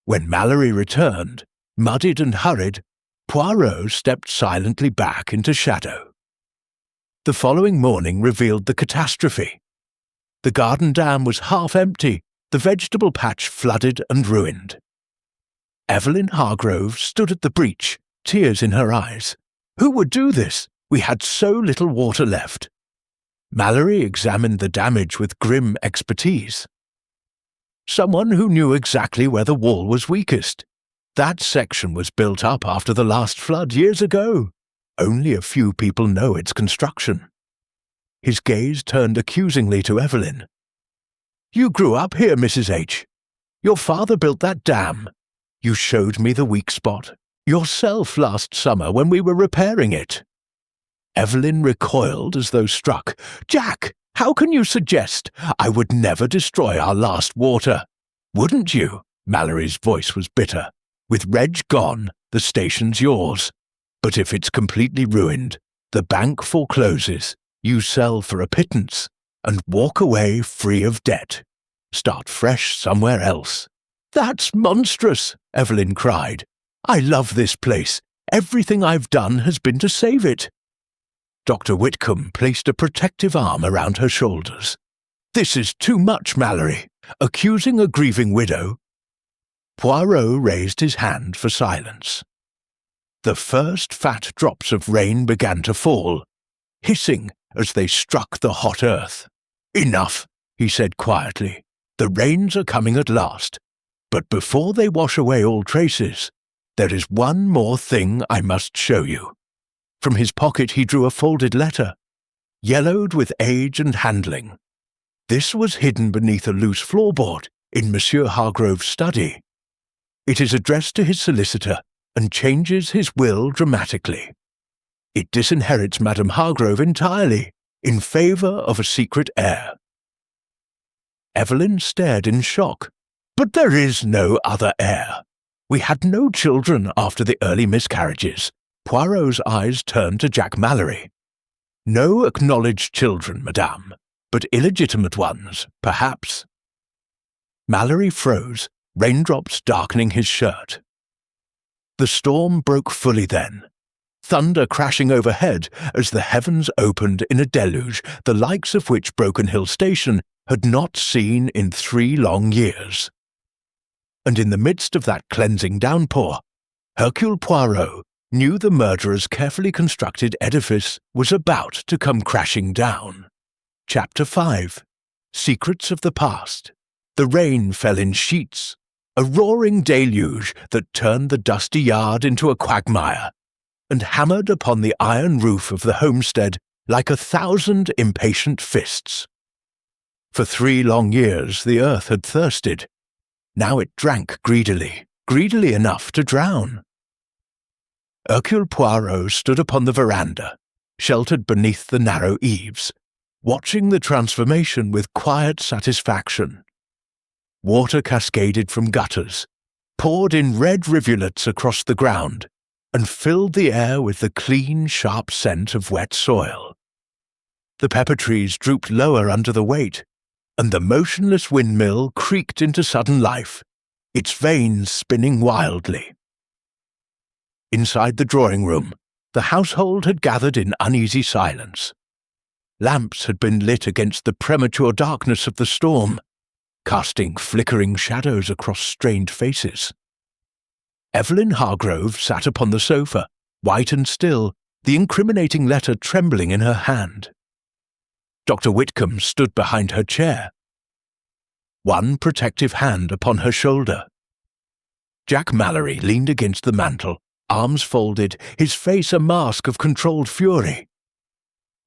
When Mallory returned, muddied and hurried, Poirot stepped silently back into shadow. The following morning revealed the catastrophe. The garden dam was half empty, the vegetable patch flooded and ruined. Evelyn Hargrove stood at the breach, tears in her eyes. Who would do this? We had so little water left. Mallory examined the damage with grim expertise. Someone who knew exactly where the wall was weakest. That section was built up after the last flood years ago. Only a few people know its construction. His gaze turned accusingly to Evelyn. You grew up here, Mrs. H. Your father built that dam. You showed me the weak spot yourself last summer when we were repairing it. Evelyn recoiled as though struck. Jack, how can you suggest I would never destroy our last water? Wouldn't you? Mallory's voice was bitter. With Reg gone, the station's yours. But if it's completely ruined, the bank forecloses, you sell for a pittance, and walk away free of debt. Start fresh somewhere else. That's monstrous, Evelyn cried. I love this place. Everything I've done has been to save it. Dr. Whitcomb placed a protective arm around her shoulders. This is too much, Mallory. Accusing a grieving widow. Poirot raised his hand for silence. The first fat drops of rain began to fall, hissing as they struck the hot earth. Enough, he said quietly. The rains are coming at last. But before they wash away all traces, there is one more thing I must show you. From his pocket he drew a folded letter, yellowed with age and handling. This was hidden beneath a loose floorboard in Monsieur Hargrove's study. It is addressed to his solicitor and changes his will dramatically. It disinherits Madame Hargrove entirely in favour of a secret heir. Evelyn stared in shock. But there is no other heir. We had no children after the early miscarriages. Poirot's eyes turned to Jack Mallory. No acknowledged children, madame, but illegitimate ones, perhaps. Mallory froze, raindrops darkening his shirt. The storm broke fully then, thunder crashing overhead as the heavens opened in a deluge the likes of which Broken Hill Station had not seen in 3 long years. And in the midst of that cleansing downpour, Hercule Poirot knew the murderer's carefully constructed edifice was about to come crashing down. Chapter 5. Secrets of the Past. The rain fell in sheets, a roaring deluge that turned the dusty yard into a quagmire, and hammered upon the iron roof of the homestead like 1,000 impatient fists. For 3 long years the earth had thirsted. Now it drank greedily, greedily enough to drown. Hercule Poirot stood upon the veranda, sheltered beneath the narrow eaves, watching the transformation with quiet satisfaction. Water cascaded from gutters, poured in red rivulets across the ground, and filled the air with the clean, sharp scent of wet soil. The pepper trees drooped lower under the weight, and the motionless windmill creaked into sudden life, its vanes spinning wildly. Inside the drawing-room, the household had gathered in uneasy silence. Lamps had been lit against the premature darkness of the storm, casting flickering shadows across strained faces. Evelyn Hargrove sat upon the sofa, white and still, the incriminating letter trembling in her hand. Dr. Whitcomb stood behind her chair, one protective hand upon her shoulder. Jack Mallory leaned against the mantel, arms folded, his face a mask of controlled fury.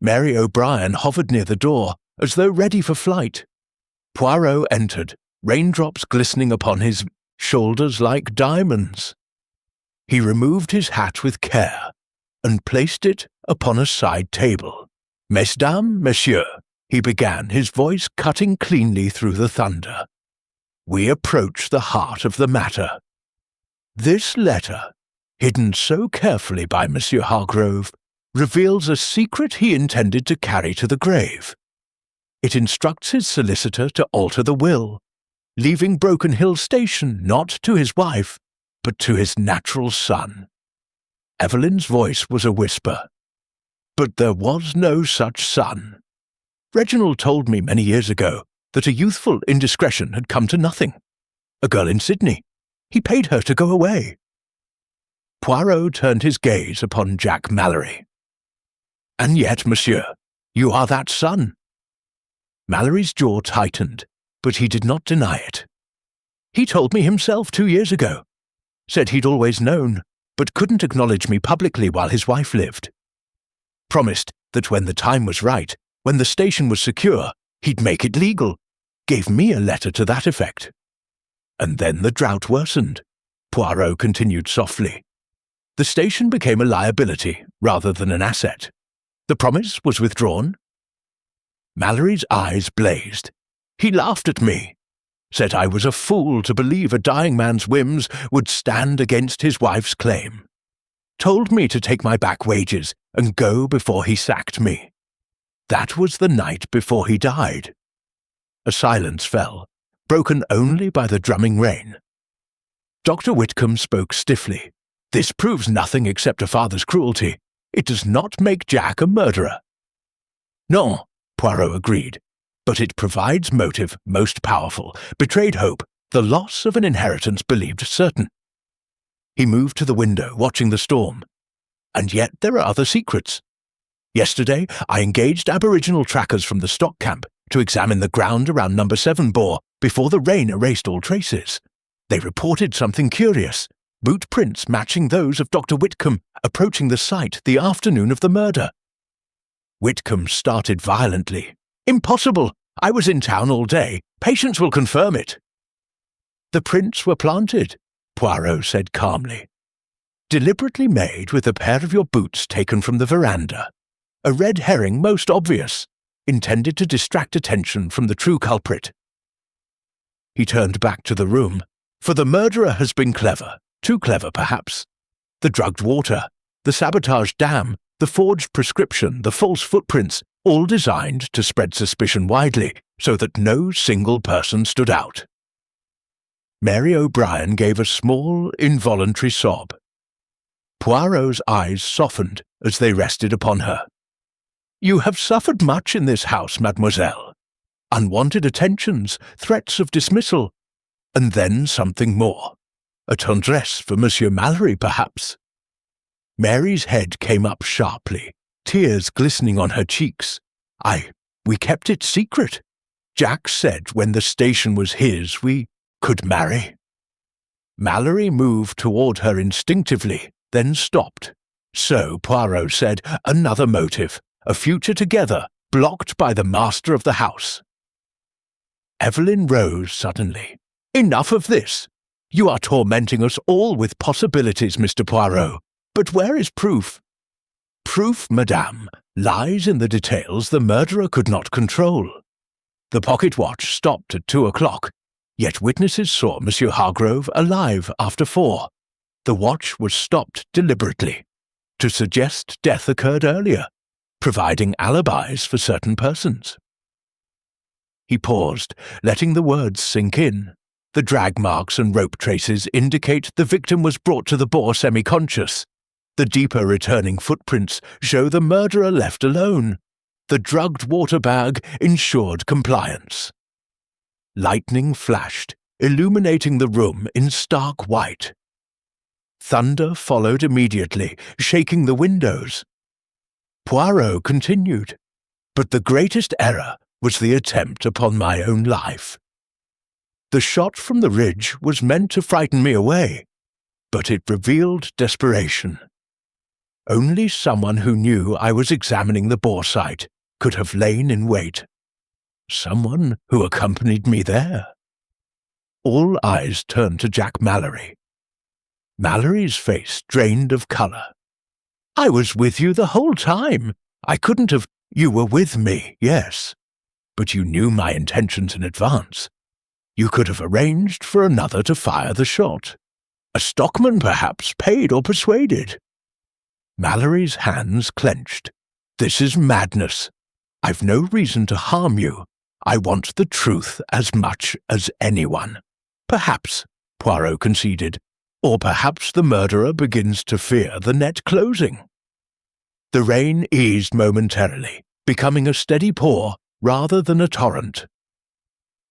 Mary O'Brien hovered near the door, as though ready for flight. Poirot entered, raindrops glistening upon his shoulders like diamonds. He removed his hat with care, and placed it upon a side table. Mesdames, messieurs, he began, his voice cutting cleanly through the thunder. We approach the heart of the matter. This letter, hidden so carefully by Monsieur Hargrove, reveals a secret he intended to carry to the grave. It instructs his solicitor to alter the will, leaving Broken Hill Station not to his wife, but to his natural son. Evelyn's voice was a whisper. But there was no such son. Reginald told me many years ago that a youthful indiscretion had come to nothing. A girl in Sydney. He paid her to go away. Poirot turned his gaze upon Jack Mallory. And yet, monsieur, you are that son. Mallory's jaw tightened, but he did not deny it. He told me himself 2 years ago. Said he'd always known, but couldn't acknowledge me publicly while his wife lived. Promised that when the time was right, when the station was secure, he'd make it legal. Gave me a letter to that effect. And then the drought worsened, Poirot continued softly. The station became a liability rather than an asset. The promise was withdrawn. Mallory's eyes blazed. He laughed at me. Said I was a fool to believe a dying man's whims would stand against his wife's claim. Told me to take my back wages and go before he sacked me. That was the night before he died. A silence fell, broken only by the drumming rain. Dr. Whitcomb spoke stiffly. This proves nothing except a father's cruelty. It does not make Jack a murderer. No, Poirot agreed. But it provides motive most powerful, betrayed hope, the loss of an inheritance believed certain. He moved to the window, watching the storm. And yet there are other secrets. Yesterday, I engaged Aboriginal trackers from the stock camp to examine the ground around No. 7 bore before the rain erased all traces. They reported something curious, boot prints matching those of Dr. Whitcomb approaching the site the afternoon of the murder. Whitcomb started violently. Impossible! I was in town all day. Patients will confirm it. The prints were planted, Poirot said calmly. Deliberately made with a pair of your boots taken from the veranda. A red herring most obvious, intended to distract attention from the true culprit. He turned back to the room, for the murderer has been clever, too clever perhaps. The drugged water, the sabotaged dam, the forged prescription, the false footprints, all designed to spread suspicion widely so that no single person stood out. Mary O'Brien gave a small, involuntary sob. Poirot's eyes softened as they rested upon her. You have suffered much in this house, mademoiselle. Unwanted attentions, threats of dismissal, and then something more. A tendresse for Monsieur Mallory, perhaps. Mary's head came up sharply, tears glistening on her cheeks. We kept it secret. Jack said when the station was his, we could marry. Mallory moved toward her instinctively, then stopped. So, Poirot said, another motive, a future together, blocked by the master of the house. Evelyn rose suddenly. Enough of this. You are tormenting us all with possibilities, Mr. Poirot. But where is proof? Proof, madame, lies in the details the murderer could not control. The pocket watch stopped at 2 o'clock, yet witnesses saw Monsieur Hargrove alive after 4. The watch was stopped deliberately, to suggest death occurred earlier, providing alibis for certain persons. He paused, letting the words sink in. The drag marks and rope traces indicate the victim was brought to the bore semi-conscious. The deeper returning footprints show the murderer left alone. The drugged water bag ensured compliance. Lightning flashed, illuminating the room in stark white. Thunder followed immediately, shaking the windows. Poirot continued, but the greatest error was the attempt upon my own life. The shot from the ridge was meant to frighten me away, but it revealed desperation. Only someone who knew I was examining the bore site could have lain in wait. Someone who accompanied me there. All eyes turned to Jack Mallory. Mallory's face drained of colour. I was with you the whole time. I couldn't have— You were with me, yes. But you knew my intentions in advance. You could have arranged for another to fire the shot. A stockman, perhaps, paid or persuaded. Mallory's hands clenched. This is madness. I've no reason to harm you. I want the truth as much as anyone. Perhaps, Poirot conceded, or perhaps the murderer begins to fear the net closing. The rain eased momentarily, becoming a steady pour rather than a torrent.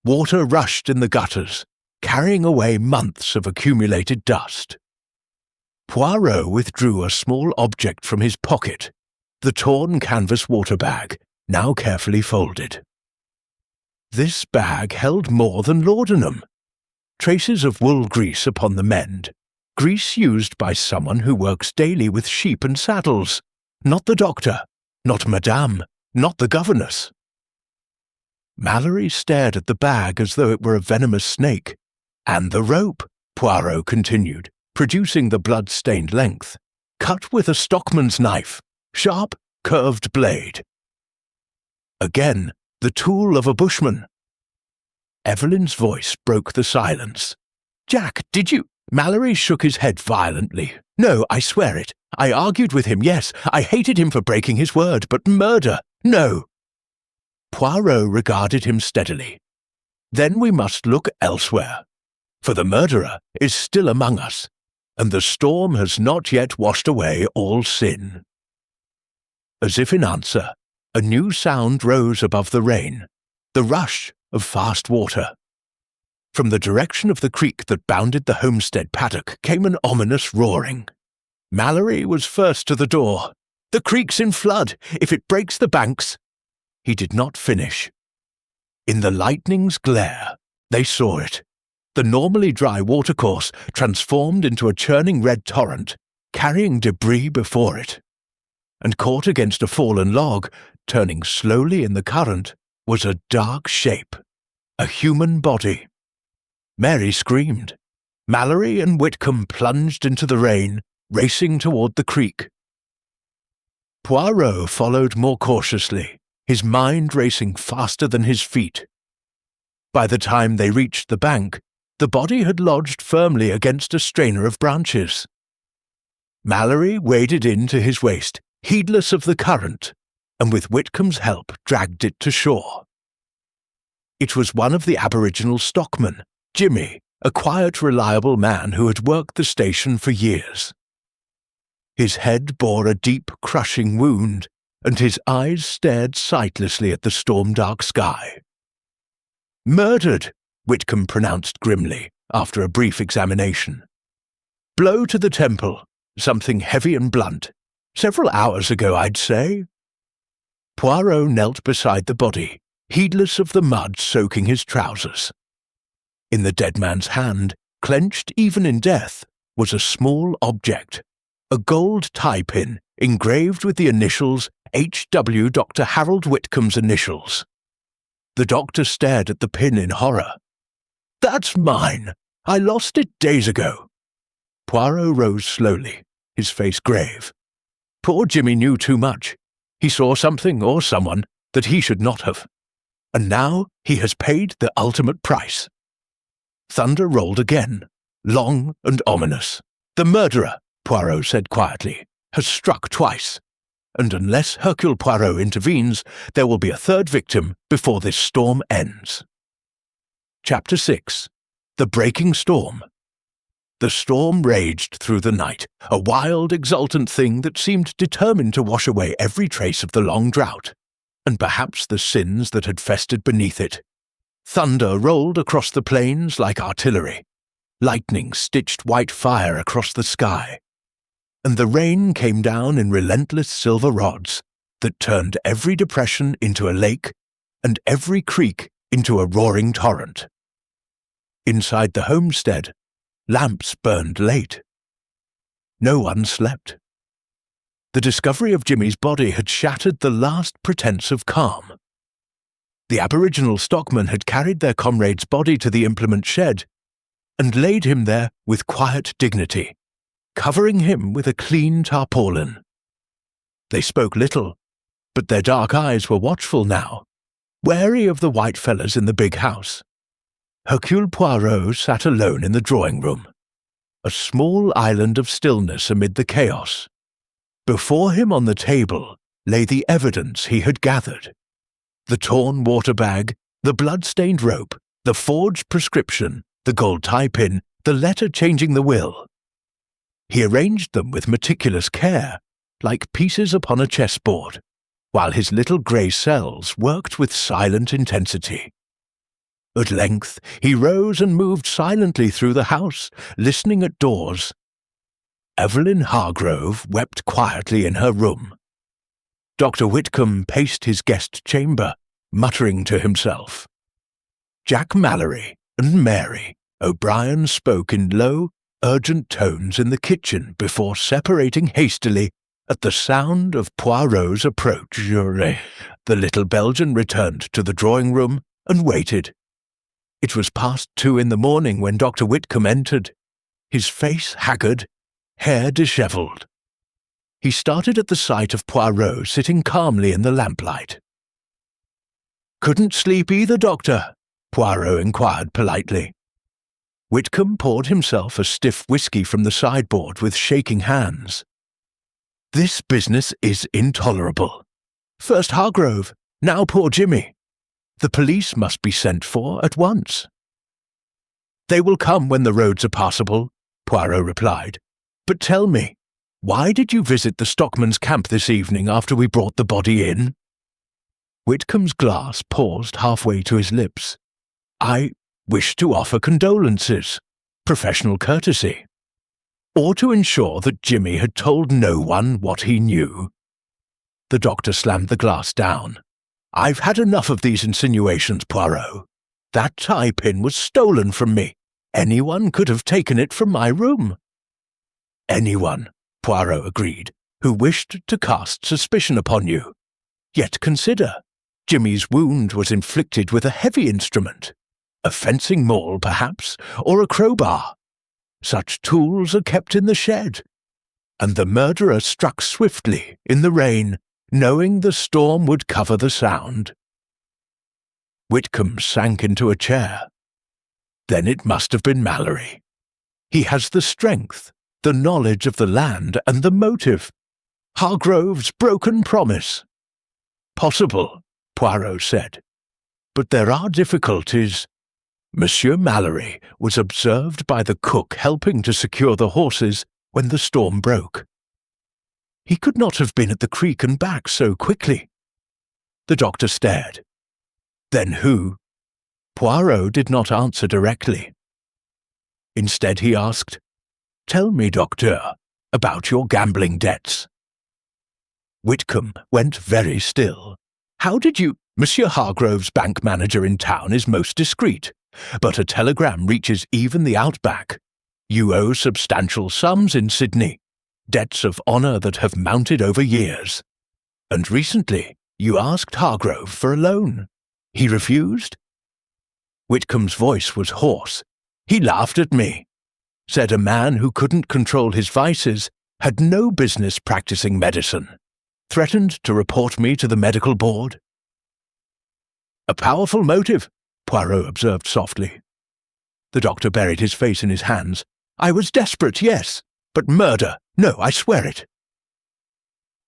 Water rushed in the gutters, carrying away months of accumulated dust. Poirot withdrew a small object from his pocket, the torn canvas water bag, now carefully folded. This bag held more than laudanum. Traces of wool grease upon the mend, grease used by someone who works daily with sheep and saddles, not the doctor, not Madame, not the governess. Mallory stared at the bag as though it were a venomous snake. And the rope, Poirot continued, producing the blood-stained length, cut with a stockman's knife, sharp, curved blade. Again, the tool of a bushman. Evelyn's voice broke the silence. "Jack, did you—" Mallory shook his head violently. "No, I swear it. I argued with him, yes. I hated him for breaking his word, but murder, no." Poirot regarded him steadily. "Then we must look elsewhere. For the murderer is still among us, and the storm has not yet washed away all sin." As if in answer, a new sound rose above the rain, the rush of fast water. From the direction of the creek that bounded the homestead paddock came an ominous roaring. Mallory was first to the door. "The creek's in flood. If it breaks the banks—" He did not finish. In the lightning's glare, they saw it. The normally dry watercourse transformed into a churning red torrent, carrying debris before it. And caught against a fallen log, turning slowly in the current, was a dark shape, a human body. Mary screamed. Mallory and Whitcomb plunged into the rain, racing toward the creek. Poirot followed more cautiously, his mind racing faster than his feet. By the time they reached the bank, the body had lodged firmly against a strainer of branches. Mallory waded in to his waist, heedless of the current, and with Whitcomb's help dragged it to shore. It was one of the Aboriginal stockmen, Jimmy, a quiet, reliable man who had worked the station for years. His head bore a deep, crushing wound, and his eyes stared sightlessly at the storm-dark sky. "Murdered," Whitcomb pronounced grimly, after a brief examination. "Blow to the temple, something heavy and blunt. Several hours ago, I'd say." Poirot knelt beside the body, heedless of the mud soaking his trousers. In the dead man's hand, clenched even in death, was a small object, a gold tie-pin engraved with the initials H.W. Dr. Harold Whitcomb's initials. The doctor stared at the pin in horror. "That's mine! I lost it days ago." Poirot rose slowly, his face grave. Poor Jimmy knew too much. He saw something or someone that he should not have. And now he has paid the ultimate price. Thunder rolled again, long and ominous. "The murderer," Poirot said quietly, "has struck twice. And unless Hercule Poirot intervenes, there will be a third victim before this storm ends." Chapter 6. The Breaking Storm. The storm raged through the night, a wild, exultant thing that seemed determined to wash away every trace of the long drought, and perhaps the sins that had festered beneath it. Thunder rolled across the plains like artillery. Lightning stitched white fire across the sky. And the rain came down in relentless silver rods that turned every depression into a lake and every creek into a roaring torrent. Inside the homestead, lamps burned late. No one slept. The discovery of Jimmy's body had shattered the last pretense of calm. The Aboriginal stockmen had carried their comrade's body to the implement shed and laid him there with quiet dignity, covering him with a clean tarpaulin. They spoke little, but their dark eyes were watchful now, wary of the white fellas in the big house. Hercule Poirot sat alone in the drawing-room, a small island of stillness amid the chaos. Before him on the table lay the evidence he had gathered. The torn water bag, the blood-stained rope, the forged prescription, the gold tie-pin, the letter changing the will. He arranged them with meticulous care, like pieces upon a chessboard, while his little grey cells worked with silent intensity. At length he rose and moved silently through the house, listening at doors. Evelyn Hargrove wept quietly in her room. Dr. Whitcomb paced his guest chamber, muttering to himself. Jack Mallory and Mary O'Brien spoke in low, urgent tones in the kitchen before separating hastily at the sound of Poirot's approach. The little Belgian returned to the drawing-room and waited. It was past 2 in the morning when Dr. Whitcomb entered, his face haggard, hair dishevelled. He started at the sight of Poirot sitting calmly in the lamplight. "Couldn't sleep either, Doctor?" Poirot inquired politely. Whitcomb poured himself a stiff whisky from the sideboard with shaking hands. "This business is intolerable. First Hargrove, now poor Jimmy. The police must be sent for at once." "They will come when the roads are passable," Poirot replied. "But tell me, why did you visit the stockman's camp this evening after we brought the body in?" Whitcomb's glass paused halfway to his lips. "I wish to offer condolences, professional courtesy, or to ensure that Jimmy had told no one what he knew." The doctor slammed the glass down. "I've had enough of these insinuations, Poirot. That tie-pin was stolen from me. Anyone could have taken it from my room." "Anyone," Poirot agreed, "who wished to cast suspicion upon you. Yet consider, Jimmy's wound was inflicted with a heavy instrument, a fencing maul perhaps, or a crowbar. Such tools are kept in the shed. And the murderer struck swiftly, in the rain, knowing the storm would cover the sound." Whitcomb sank into a chair. "Then it must have been Mallory. He has the strength, the knowledge of the land, and the motive. Hargrove's broken promise." "Possible," Poirot said. "But there are difficulties. Monsieur Mallory was observed by the cook helping to secure the horses when the storm broke. He could not have been at the creek and back so quickly." The doctor stared. "Then who?" Poirot did not answer directly. Instead he asked, "Tell me, docteur, about your gambling debts." Whitcomb went very still. "How did you—" "Monsieur Hargrove's bank manager in town is most discreet, but a telegram reaches even the Outback. You owe substantial sums in Sydney, debts of honour that have mounted over years. And recently you asked Hargrove for a loan. He refused?" Whitcomb's voice was hoarse. "He laughed at me. Said a man who couldn't control his vices had no business practicing medicine. Threatened to report me to the medical board." "A powerful motive," Poirot observed softly. The doctor buried his face in his hands. "I was desperate, yes, but murder, no, I swear it."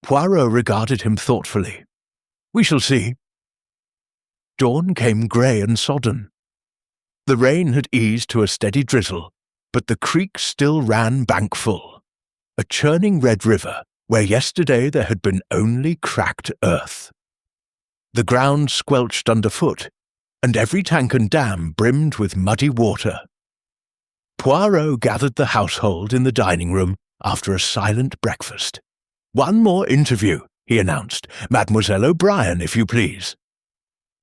Poirot regarded him thoughtfully. "We shall see." Dawn came grey and sodden. The rain had eased to a steady drizzle, but the creek still ran bank-full, a churning red river where yesterday there had been only cracked earth. The ground squelched underfoot, and every tank and dam brimmed with muddy water. Poirot gathered the household in the dining-room after a silent breakfast. "One more interview," he announced. "Mademoiselle O'Brien, if you please."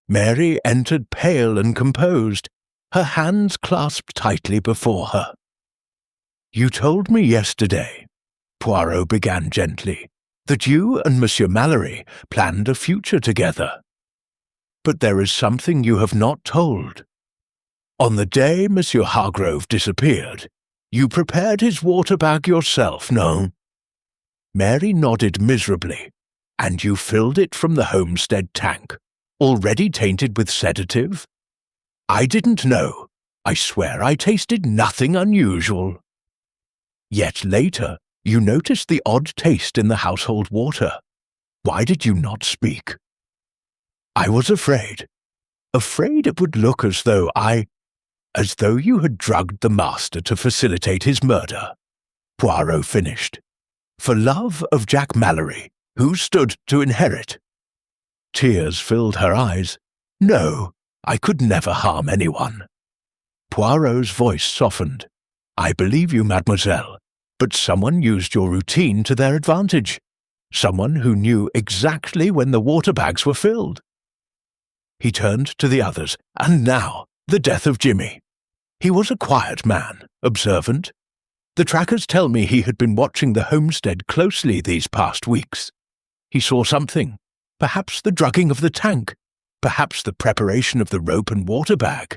Mary entered pale and composed, her hands clasped tightly before her. "You told me yesterday," Poirot began gently, "that you and Monsieur Mallory planned a future together. But there is something you have not told. On the day Monsieur Hargrove disappeared, you prepared his water bag yourself, no?" Mary nodded miserably. "And you filled it from the homestead tank, already tainted with sedative?" "I didn't know. I swear I tasted nothing unusual." "Yet later you noticed the odd taste in the household water. Why did you not speak?" "I was afraid it would look as though you had drugged the master to facilitate his murder," Poirot finished. for love of Jack Mallory, who stood to inherit. Tears filled her eyes. No, I could never harm anyone. Poirot's voice softened. I believe you, mademoiselle, but someone used your routine to their advantage. Someone who knew exactly when the water bags were filled. He turned to the others, and now, the death of Jimmy. He was a quiet man, observant. The trackers tell me he had been watching the homestead closely these past weeks. He saw something, perhaps the drugging of the tank, perhaps the preparation of the rope and water bag.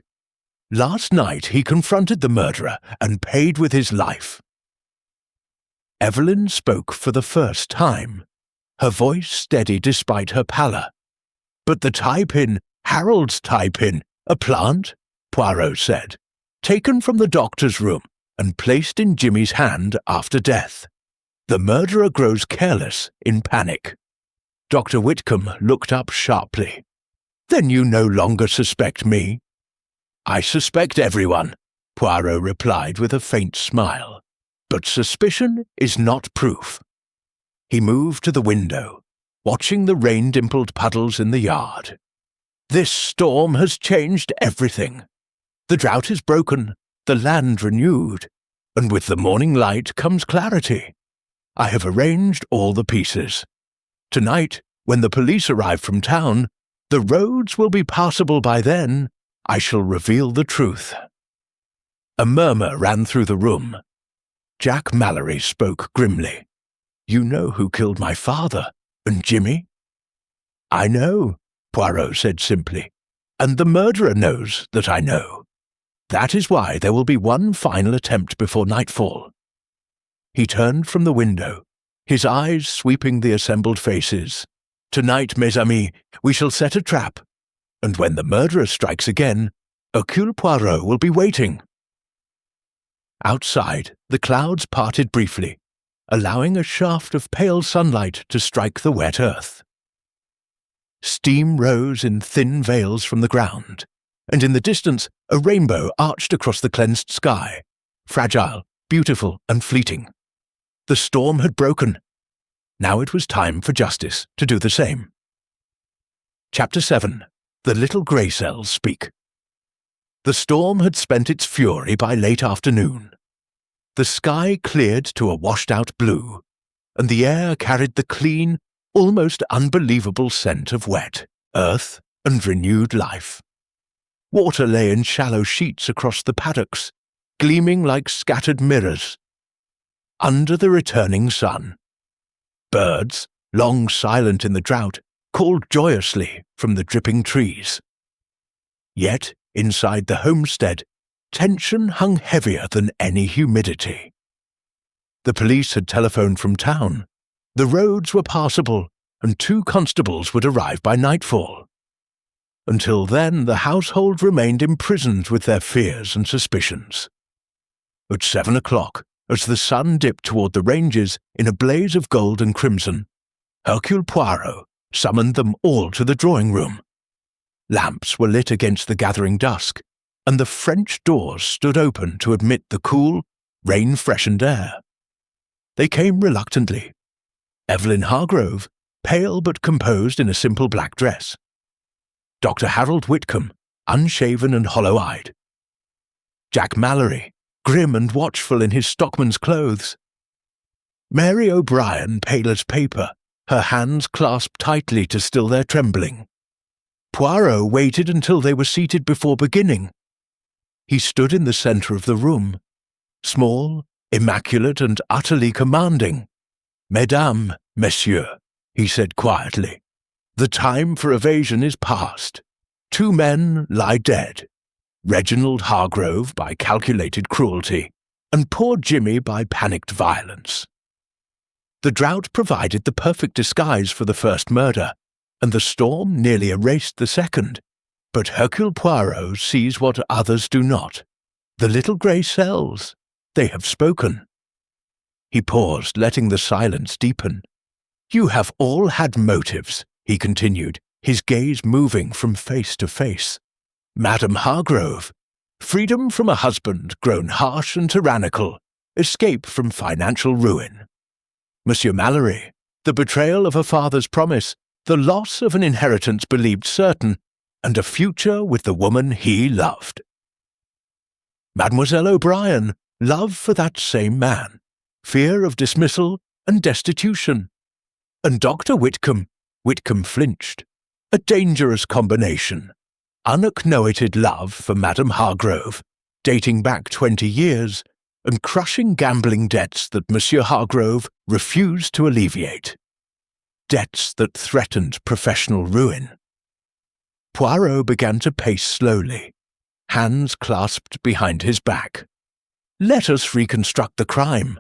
Last night he confronted the murderer and paid with his life. Evelyn spoke for the first time, her voice steady despite her pallor. But the tie-pin, Harold's tie-pin, a plant, Poirot said, taken from the doctor's room and placed in Jimmy's hand after death. The murderer grows careless in panic. Dr. Whitcomb looked up sharply. Then you no longer suspect me? I suspect everyone, Poirot replied with a faint smile. But suspicion is not proof. He moved to the window, watching the rain-dimpled puddles in the yard. This storm has changed everything. The drought is broken, the land renewed, and with the morning light comes clarity. I have arranged all the pieces. Tonight, when the police arrive from town, the roads will be passable by then. I shall reveal the truth. A murmur ran through the room. Jack Mallory spoke grimly. You know who killed my father, and Jimmy? I know, Poirot said simply, and the murderer knows that I know. That is why there will be one final attempt before nightfall. He turned from the window, his eyes sweeping the assembled faces. Tonight, mes amis, we shall set a trap, and when the murderer strikes again, Hercule Poirot will be waiting. Outside, the clouds parted briefly, allowing a shaft of pale sunlight to strike the wet earth. Steam rose in thin veils from the ground, and in the distance a rainbow arched across the cleansed sky, fragile, beautiful, and fleeting. The storm had broken. Now it was time for justice to do the same. Chapter 7. The Little Grey Cells Speak. The storm had spent its fury by late afternoon. The sky cleared to a washed-out blue, and the air carried the clean, almost unbelievable scent of wet, earth, and renewed life. Water lay in shallow sheets across the paddocks, gleaming like scattered mirrors. Under the returning sun, birds, long silent in the drought, called joyously from the dripping trees. Yet, inside the homestead, tension hung heavier than any humidity. The police had telephoned from town. The roads were passable, and 2 constables would arrive by nightfall. Until then, the household remained imprisoned with their fears and suspicions. At 7 o'clock, as the sun dipped toward the ranges in a blaze of gold and crimson, Hercule Poirot summoned them all to the drawing-room. Lamps were lit against the gathering dusk, and the French doors stood open to admit the cool, rain-freshened air. They came reluctantly. Evelyn Hargrove, pale but composed in a simple black dress. Dr. Harold Whitcomb, unshaven and hollow-eyed. Jack Mallory, grim and watchful in his stockman's clothes. Mary O'Brien, pale as paper, her hands clasped tightly to still their trembling. Poirot waited until they were seated before beginning. He stood in the centre of the room, small, immaculate, and utterly commanding. Mesdames, messieurs, he said quietly, the time for evasion is past. 2 men lie dead. Reginald Hargrove by calculated cruelty, and poor Jimmy by panicked violence. The drought provided the perfect disguise for the first murder, and the storm nearly erased the second. But Hercule Poirot sees what others do not. The little grey cells. They have spoken. He paused, letting the silence deepen. You have all had motives, he continued, his gaze moving from face to face. Madame Hargrove, freedom from a husband grown harsh and tyrannical, escape from financial ruin. Monsieur Mallory, the betrayal of a father's promise, the loss of an inheritance believed certain, and a future with the woman he loved. Mademoiselle O'Brien, love for that same man, fear of dismissal and destitution. And Dr. Whitcomb flinched. A dangerous combination. Unacknowledged love for Madame Hargrove, dating back 20 years, and crushing gambling debts that Monsieur Hargrove refused to alleviate. Debts that threatened professional ruin. Poirot began to pace slowly, hands clasped behind his back. Let us reconstruct the crime.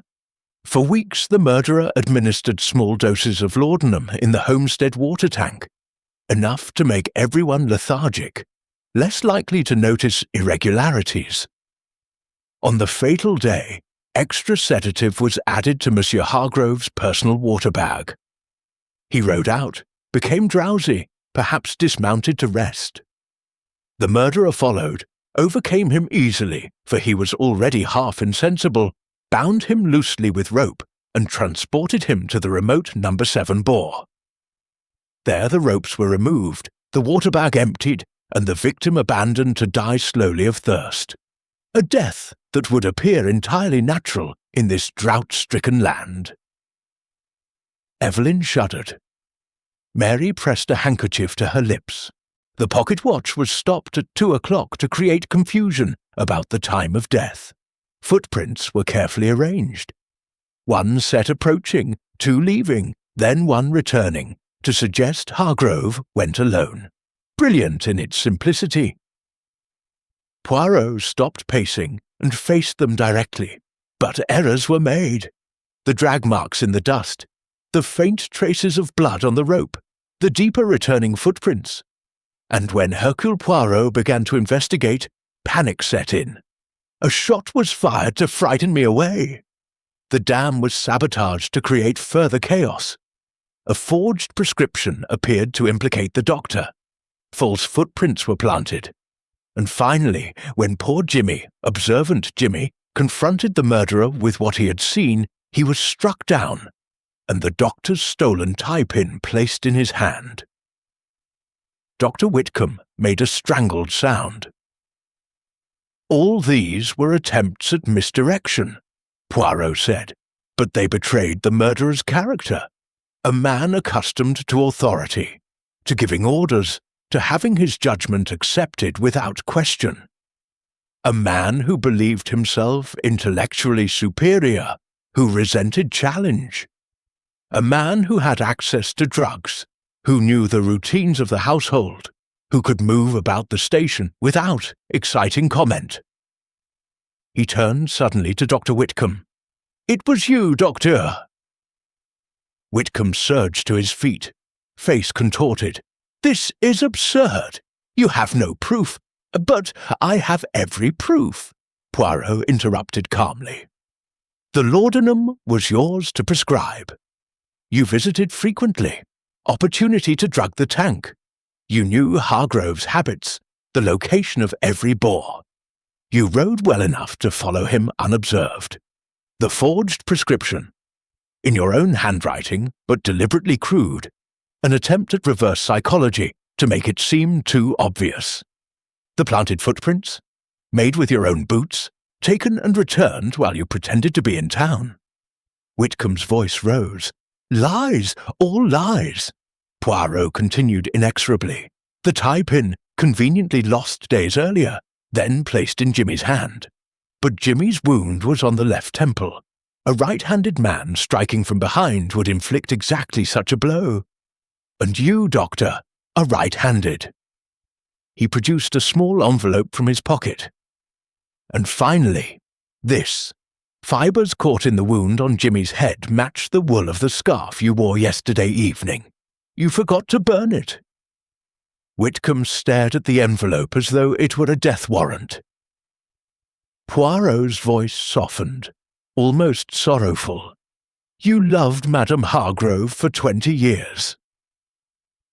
For weeks the murderer administered small doses of laudanum in the homestead water tank, enough to make everyone lethargic, less likely to notice irregularities. On the fatal day, extra sedative was added to Monsieur Hargrove's personal water bag. He rode out, became drowsy, perhaps dismounted to rest. The murderer followed, overcame him easily, for he was already half insensible, bound him loosely with rope, and transported him to the remote No. 7 bore. There the ropes were removed, the water bag emptied, and the victim abandoned to die slowly of thirst. A death that would appear entirely natural in this drought-stricken land. Evelyn shuddered. Mary pressed a handkerchief to her lips. The pocket watch was stopped at 2 o'clock to create confusion about the time of death. Footprints were carefully arranged. One set approaching, two leaving, then one returning, to suggest Hargrove went alone. Brilliant in its simplicity. Poirot stopped pacing and faced them directly, but errors were made. The drag marks in the dust, the faint traces of blood on the rope, the deeper returning footprints. And when Hercule Poirot began to investigate, panic set in. A shot was fired to frighten me away. The dam was sabotaged to create further chaos. A forged prescription appeared to implicate the doctor. False footprints were planted. And finally, when poor Jimmy, observant Jimmy, confronted the murderer with what he had seen, he was struck down, and the doctor's stolen tie-pin placed in his hand. Dr. Whitcomb made a strangled sound. All these were attempts at misdirection, Poirot said, but they betrayed the murderer's character. A man accustomed to authority, to giving orders, to having his judgment accepted without question. A man who believed himself intellectually superior, who resented challenge. A man who had access to drugs, who knew the routines of the household, who could move about the station without exciting comment. He turned suddenly to Dr. Whitcomb. "It was you, Docteur." Whitcomb surged to his feet, face contorted. "This is absurd. You have no proof." "But I have every proof," Poirot interrupted calmly. "The laudanum was yours to prescribe. You visited frequently. Opportunity to drug the tank. You knew Hargrove's habits, the location of every bore. You rode well enough to follow him unobserved. The forged prescription, in your own handwriting, but deliberately crude, an attempt at reverse psychology to make it seem too obvious. The planted footprints, made with your own boots, taken and returned while you pretended to be in town." Whitcomb's voice rose. "Lies, all lies," Poirot continued inexorably. "The tie-pin, conveniently lost days earlier, then placed in Jimmy's hand. But Jimmy's wound was on the left temple. A right-handed man striking from behind would inflict exactly such a blow. And you, Doctor, are right-handed." He produced a small envelope from his pocket. "And finally, this. Fibers caught in the wound on Jimmy's head matched the wool of the scarf you wore yesterday evening. You forgot to burn it." Whitcomb stared at the envelope as though it were a death warrant. Poirot's voice softened, almost sorrowful. "You loved Madame Hargrove for 20 years.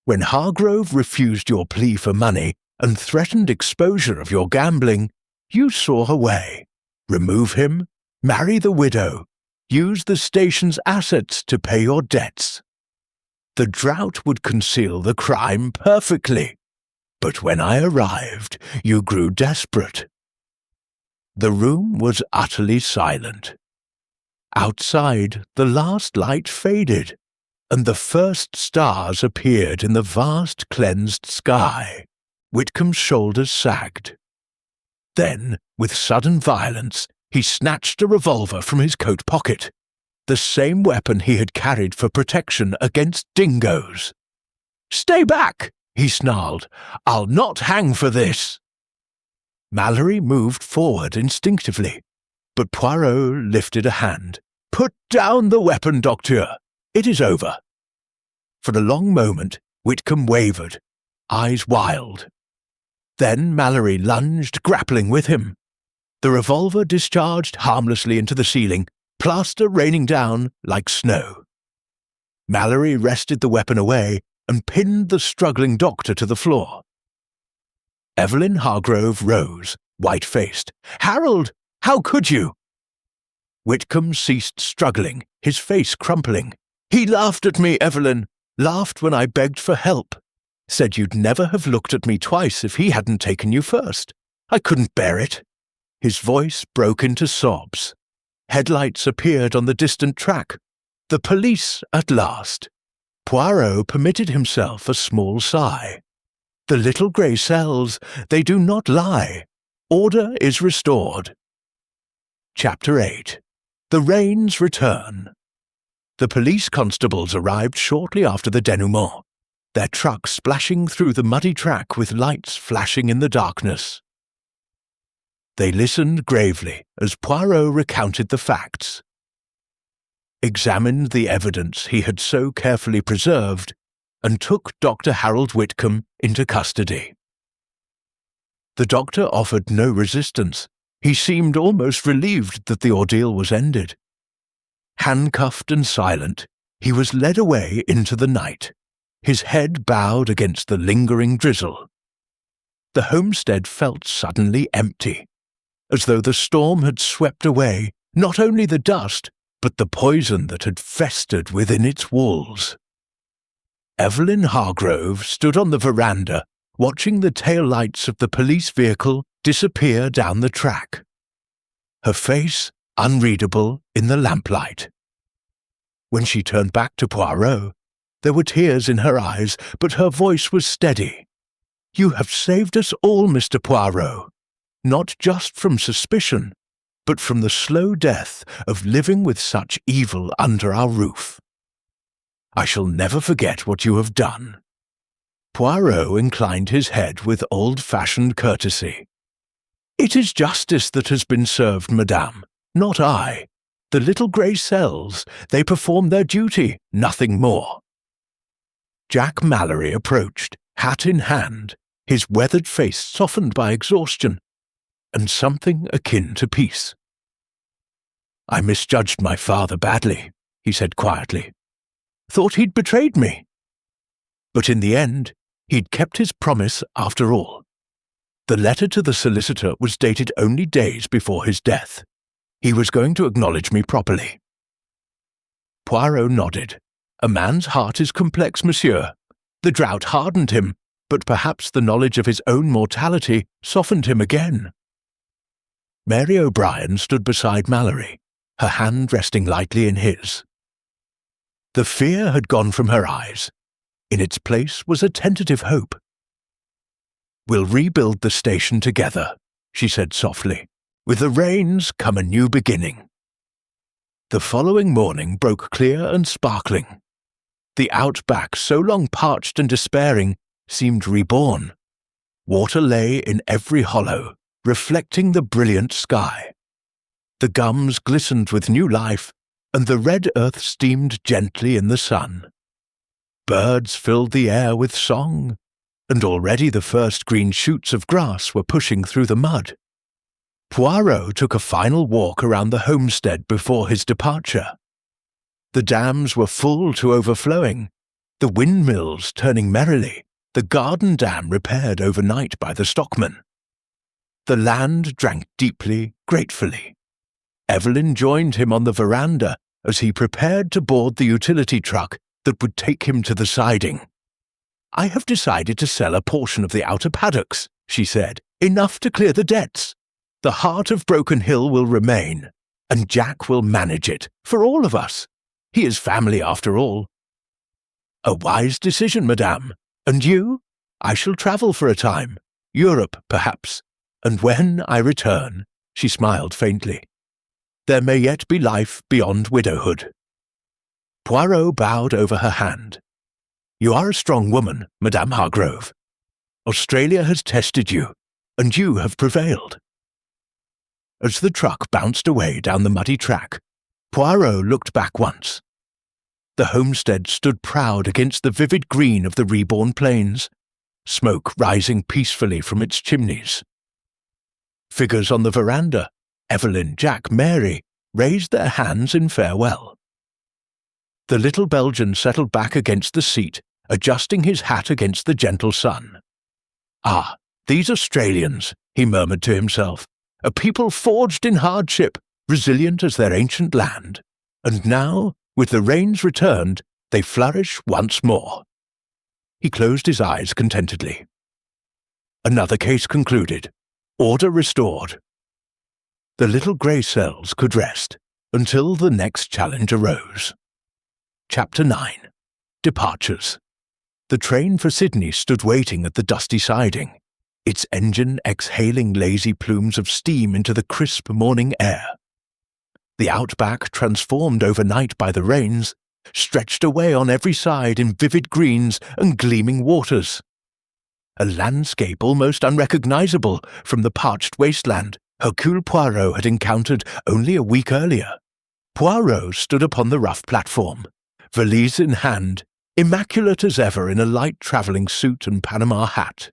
When Hargrove refused your plea for money and threatened exposure of your gambling, you saw a way. Remove him, marry the widow, use the station's assets to pay your debts. The drought would conceal the crime perfectly, but when I arrived, you grew desperate. The room was utterly silent. Outside, the last light faded, and the first stars appeared in the vast cleansed sky. Whitcomb's shoulders sagged. Then, with sudden violence, he snatched a revolver from his coat pocket, the same weapon he had carried for protection against dingoes. "Stay back!" he snarled. "I'll not hang for this!" Mallory moved forward instinctively, but Poirot lifted a hand. "Put down the weapon, Docteur. It is over." For a long moment, Whitcomb wavered, eyes wild. Then Mallory lunged, grappling with him. The revolver discharged harmlessly into the ceiling, plaster raining down like snow. Mallory wrested the weapon away and pinned the struggling doctor to the floor. Evelyn Hargrove rose, white-faced. "Harold, how could you?" Whitcomb ceased struggling, his face crumpling. "He laughed at me, Evelyn. Laughed when I begged for help. Said you'd never have looked at me twice if he hadn't taken you first. I couldn't bear it." His voice broke into sobs. Headlights appeared on the distant track. The police at last. Poirot permitted himself a small sigh. The little grey cells, they do not lie. Order is restored. Chapter 8. The Rains Return. The police constables arrived shortly after the denouement, their truck splashing through the muddy track with lights flashing in the darkness. They listened gravely as Poirot recounted the facts, examined the evidence he had so carefully preserved, and took Dr. Harold Whitcomb into custody. The doctor offered no resistance. He seemed almost relieved that the ordeal was ended. Handcuffed and silent, he was led away into the night, his head bowed against the lingering drizzle. The homestead felt suddenly empty, as though the storm had swept away not only the dust, but the poison that had festered within its walls. Evelyn Hargrove stood on the veranda, watching the taillights of the police vehicle disappear down the track, her face unreadable in the lamplight. When she turned back to Poirot, there were tears in her eyes, but her voice was steady. "You have saved us all, Mr. Poirot, not just from suspicion, but from the slow death of living with such evil under our roof. I shall never forget what you have done." Poirot inclined his head with old-fashioned courtesy. "It is justice that has been served, madame, not I. The little grey cells, they perform their duty, nothing more." Jack Mallory approached, hat in hand, his weathered face softened by exhaustion, and something akin to peace. "I misjudged my father badly," he said quietly. "Thought he'd betrayed me. But in the end, he'd kept his promise after all. The letter to the solicitor was dated only days before his death. He was going to acknowledge me properly." Poirot nodded. "A man's heart is complex, monsieur. The drought hardened him, but perhaps the knowledge of his own mortality softened him again." Mary O'Brien stood beside Mallory, her hand resting lightly in his. The fear had gone from her eyes. In its place was a tentative hope. "We'll rebuild the station together," she said softly. "With the rains come a new beginning." The following morning broke clear and sparkling. The outback, so long parched and despairing, seemed reborn. Water lay in every hollow, reflecting the brilliant sky. The gums glistened with new life, and the red earth steamed gently in the sun. Birds filled the air with song, and already the first green shoots of grass were pushing through the mud. Poirot took a final walk around the homestead before his departure. The dams were full to overflowing, the windmills turning merrily, the garden dam repaired overnight by the stockman. The land drank deeply, gratefully. Evelyn joined him on the veranda as he prepared to board the utility truck that would take him to the siding. "I have decided to sell a portion of the outer paddocks," she said, "enough to clear the debts. The heart of Broken Hill will remain, and Jack will manage it, for all of us. He is family after all." "A wise decision, madame. And you?" "I shall travel for a time. Europe, perhaps. And when I return," she smiled faintly, "there may yet be life beyond widowhood." Poirot bowed over her hand. "You are a strong woman, Madame Hargrove. Australia has tested you, and you have prevailed." As the truck bounced away down the muddy track, Poirot looked back once. The homestead stood proud against the vivid green of the reborn plains, smoke rising peacefully from its chimneys. Figures on the veranda, Evelyn, Jack, Mary, raised their hands in farewell. The little Belgian settled back against the seat, adjusting his hat against the gentle sun. "Ah, these Australians," he murmured to himself, "a people forged in hardship, resilient as their ancient land. And now, with the rains returned, they flourish once more." He closed his eyes contentedly. Another case concluded. Order restored. The little grey cells could rest until the next challenge arose. Chapter 9. Departures. The train for Sydney stood waiting at the dusty siding, its engine exhaling lazy plumes of steam into the crisp morning air. The Outback, transformed overnight by the rains, stretched away on every side in vivid greens and gleaming waters. A landscape almost unrecognizable from the parched wasteland Hercule Poirot had encountered only a week earlier. Poirot stood upon the rough platform, valise in hand, immaculate as ever in a light travelling suit and Panama hat.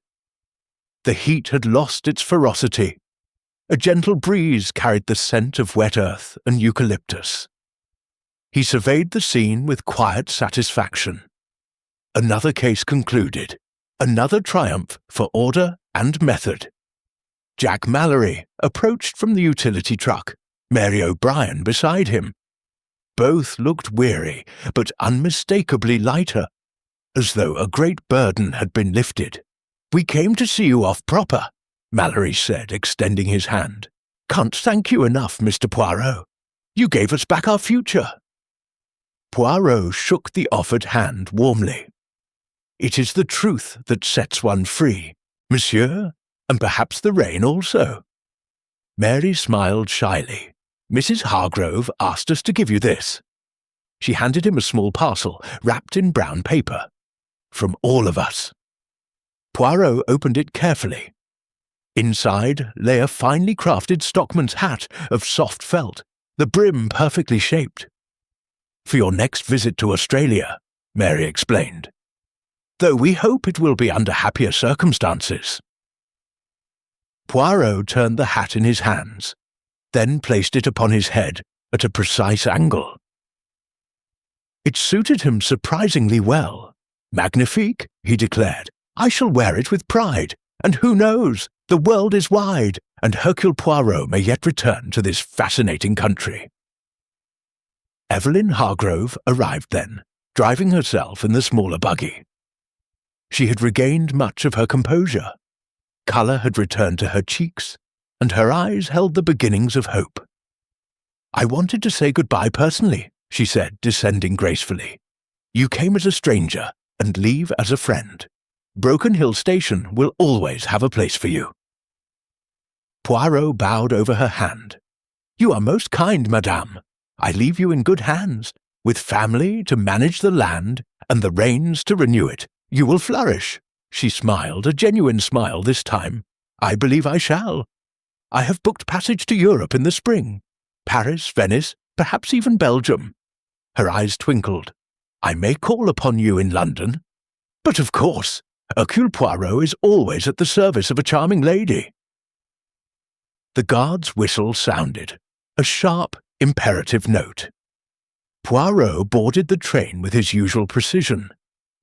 The heat had lost its ferocity. A gentle breeze carried the scent of wet earth and eucalyptus. He surveyed the scene with quiet satisfaction. Another case concluded. Another triumph for order and method. Jack Mallory approached from the utility truck, Mary O'Brien beside him. Both looked weary, but unmistakably lighter, as though a great burden had been lifted. "We came to see you off proper," Mallory said, extending his hand. "Can't thank you enough, Mr. Poirot. You gave us back our future." Poirot shook the offered hand warmly. "It is the truth that sets one free, monsieur, and perhaps the rain also." Mary smiled shyly. "Mrs. Hargrove asked us to give you this." She handed him a small parcel wrapped in brown paper. "From all of us." Poirot opened it carefully. Inside lay a finely crafted stockman's hat of soft felt, the brim perfectly shaped. "For your next visit to Australia," Mary explained. "Though we hope it will be under happier circumstances." Poirot turned the hat in his hands, then placed it upon his head at a precise angle. It suited him surprisingly well. "Magnifique," he declared. "I shall wear it with pride, and who knows, the world is wide, and Hercule Poirot may yet return to this fascinating country." Evelyn Hargrove arrived then, driving herself in the smaller buggy. She had regained much of her composure. Colour had returned to her cheeks, and her eyes held the beginnings of hope. "I wanted to say goodbye personally," she said, descending gracefully. "You came as a stranger, and leave as a friend. Broken Hill Station will always have a place for you." Poirot bowed over her hand. "You are most kind, madame. I leave you in good hands, with family to manage the land, and the rains to renew it. You will flourish." She smiled, a genuine smile this time. "I believe I shall. I have booked passage to Europe in the spring. Paris, Venice, perhaps even Belgium." Her eyes twinkled. "I may call upon you in London." "But of course, Hercule Poirot is always at the service of a charming lady." The guard's whistle sounded, a sharp, imperative note. Poirot boarded the train with his usual precision,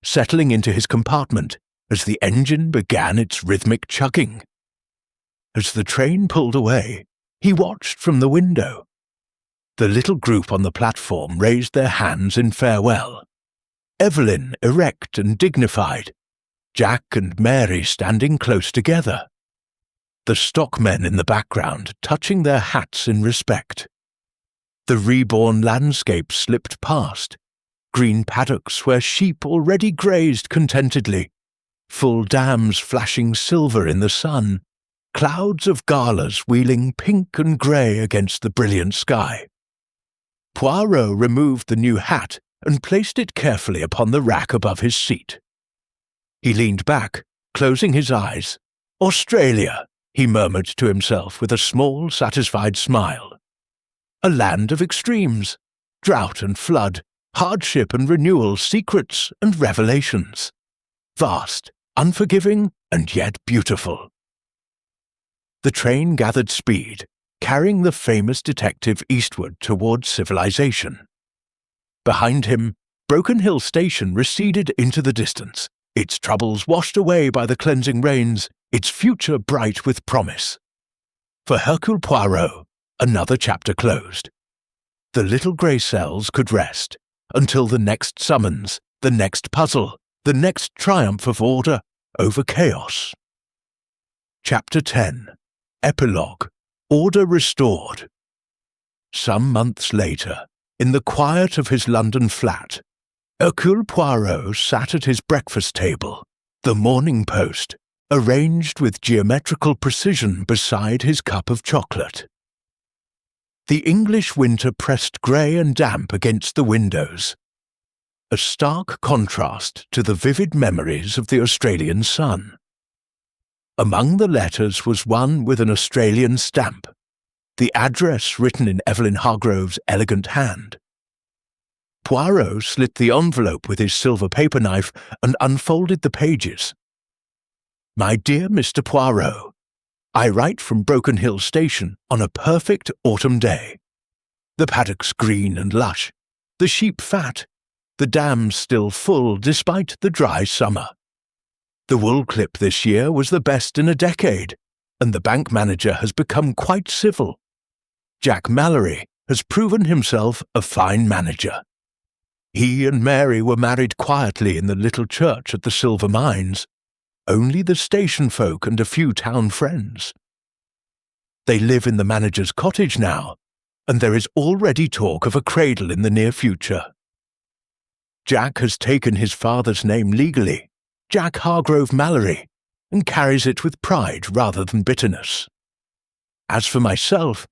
settling into his compartment as the engine began its rhythmic chugging. As the train pulled away, he watched from the window. The little group on the platform raised their hands in farewell. Evelyn erect and dignified, Jack and Mary standing close together. The stockmen in the background touching their hats in respect. The reborn landscape slipped past, green paddocks where sheep already grazed contentedly, full dams flashing silver in the sun, clouds of galas wheeling pink and grey against the brilliant sky. Poirot removed the new hat and placed it carefully upon the rack above his seat. He leaned back, closing his eyes. "Australia," he murmured to himself with a small, satisfied smile. "A land of extremes, drought and flood, hardship and renewal, secrets and revelations. Vast, unforgiving, and yet beautiful." The train gathered speed, carrying the famous detective eastward towards civilization. Behind him, Broken Hill Station receded into the distance, its troubles washed away by the cleansing rains, its future bright with promise. For Hercule Poirot, another chapter closed. The little grey cells could rest until the next summons, the next puzzle, the next triumph of order over chaos. Chapter 10. Epilogue. Order restored. Some months later, in the quiet of his London flat, Hercule Poirot sat at his breakfast table, the Morning Post, arranged with geometrical precision beside his cup of chocolate. The English winter pressed grey and damp against the windows, a stark contrast to the vivid memories of the Australian sun. Among the letters was one with an Australian stamp, the address written in Evelyn Hargrove's elegant hand. Poirot slit the envelope with his silver paper knife and unfolded the pages. "My dear Mr. Poirot, I write from Broken Hill Station on a perfect autumn day. The paddocks green and lush, the sheep fat, the dams still full despite the dry summer. The wool clip this year was the best in a decade, and the bank manager has become quite civil. Jack Mallory has proven himself a fine manager. He and Mary were married quietly in the little church at the Silver Mines, only the station folk and a few town friends. They live in the manager's cottage now, and there is already talk of a cradle in the near future. Jack has taken his father's name legally, Jack Hargrove Mallory, and carries it with pride rather than bitterness. As for myself,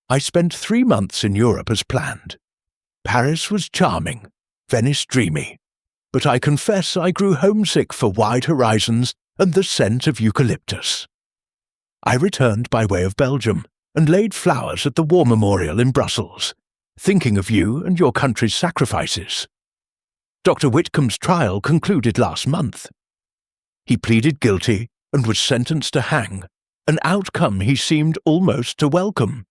I spent 3 months in Europe as planned. Paris was charming, Venice dreamy, but I confess I grew homesick for wide horizons and the scent of eucalyptus. I returned by way of Belgium and laid flowers at the War Memorial in Brussels, thinking of you and your country's sacrifices. Dr. Whitcomb's trial concluded last month. He pleaded guilty and was sentenced to hang, an outcome he seemed almost to welcome.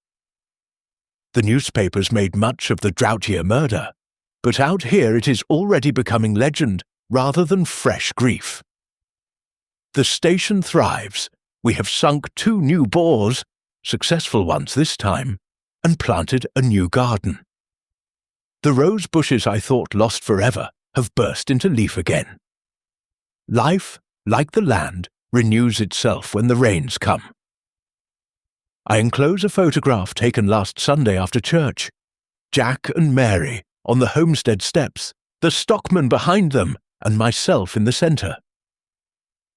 The newspapers made much of the Drought Year Murder, but out here it is already becoming legend rather than fresh grief. The station thrives. We have sunk 2 new bores, successful ones this time, and planted a new garden. The rose bushes I thought lost forever have burst into leaf again. Life, like the land, renews itself when the rains come. I enclose a photograph taken last Sunday after church. Jack and Mary on the homestead steps, the stockman behind them, and myself in the centre.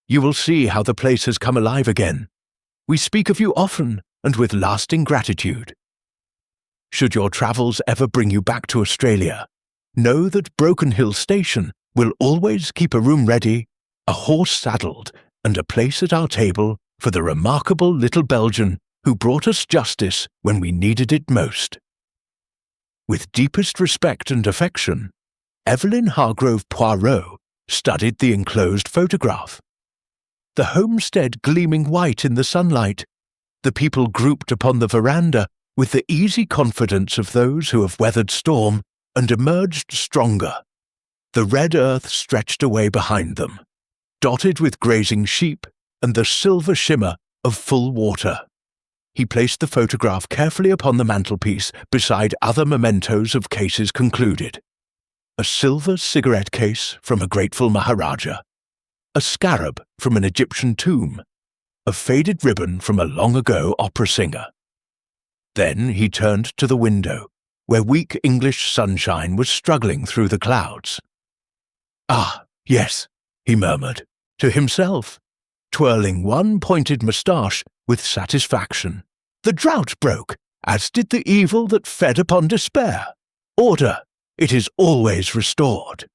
You will see how the place has come alive again. We speak of you often and with lasting gratitude. Should your travels ever bring you back to Australia, know that Broken Hill Station will always keep a room ready, a horse saddled, and a place at our table for the remarkable little Belgian who brought us justice when we needed it most. With deepest respect and affection, Evelyn Hargrove Poirot studied the enclosed photograph. The homestead gleaming white in the sunlight, the people grouped upon the veranda with the easy confidence of those who have weathered storm and emerged stronger. The red earth stretched away behind them, dotted with grazing sheep and the silver shimmer of full water. he placed the photograph carefully upon the mantelpiece beside other mementos of cases concluded. A silver cigarette case from a grateful Maharaja, a scarab from an Egyptian tomb, a faded ribbon from a long-ago opera singer. Then he turned to the window, where weak English sunshine was struggling through the clouds. "Ah, yes," he murmured, to himself, twirling one pointed moustache with satisfaction. "The drought broke, as did the evil that fed upon despair. Order, it is always restored."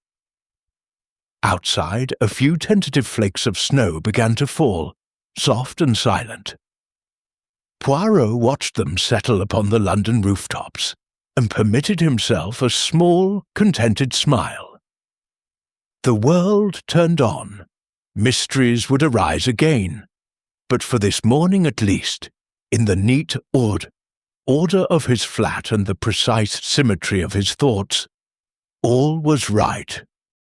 Outside, a few tentative flakes of snow began to fall, soft and silent. Poirot watched them settle upon the London rooftops, and permitted himself a small, contented smile. The world turned on. Mysteries would arise again, but for this morning at least, in the neat order of his flat and the precise symmetry of his thoughts, all was right.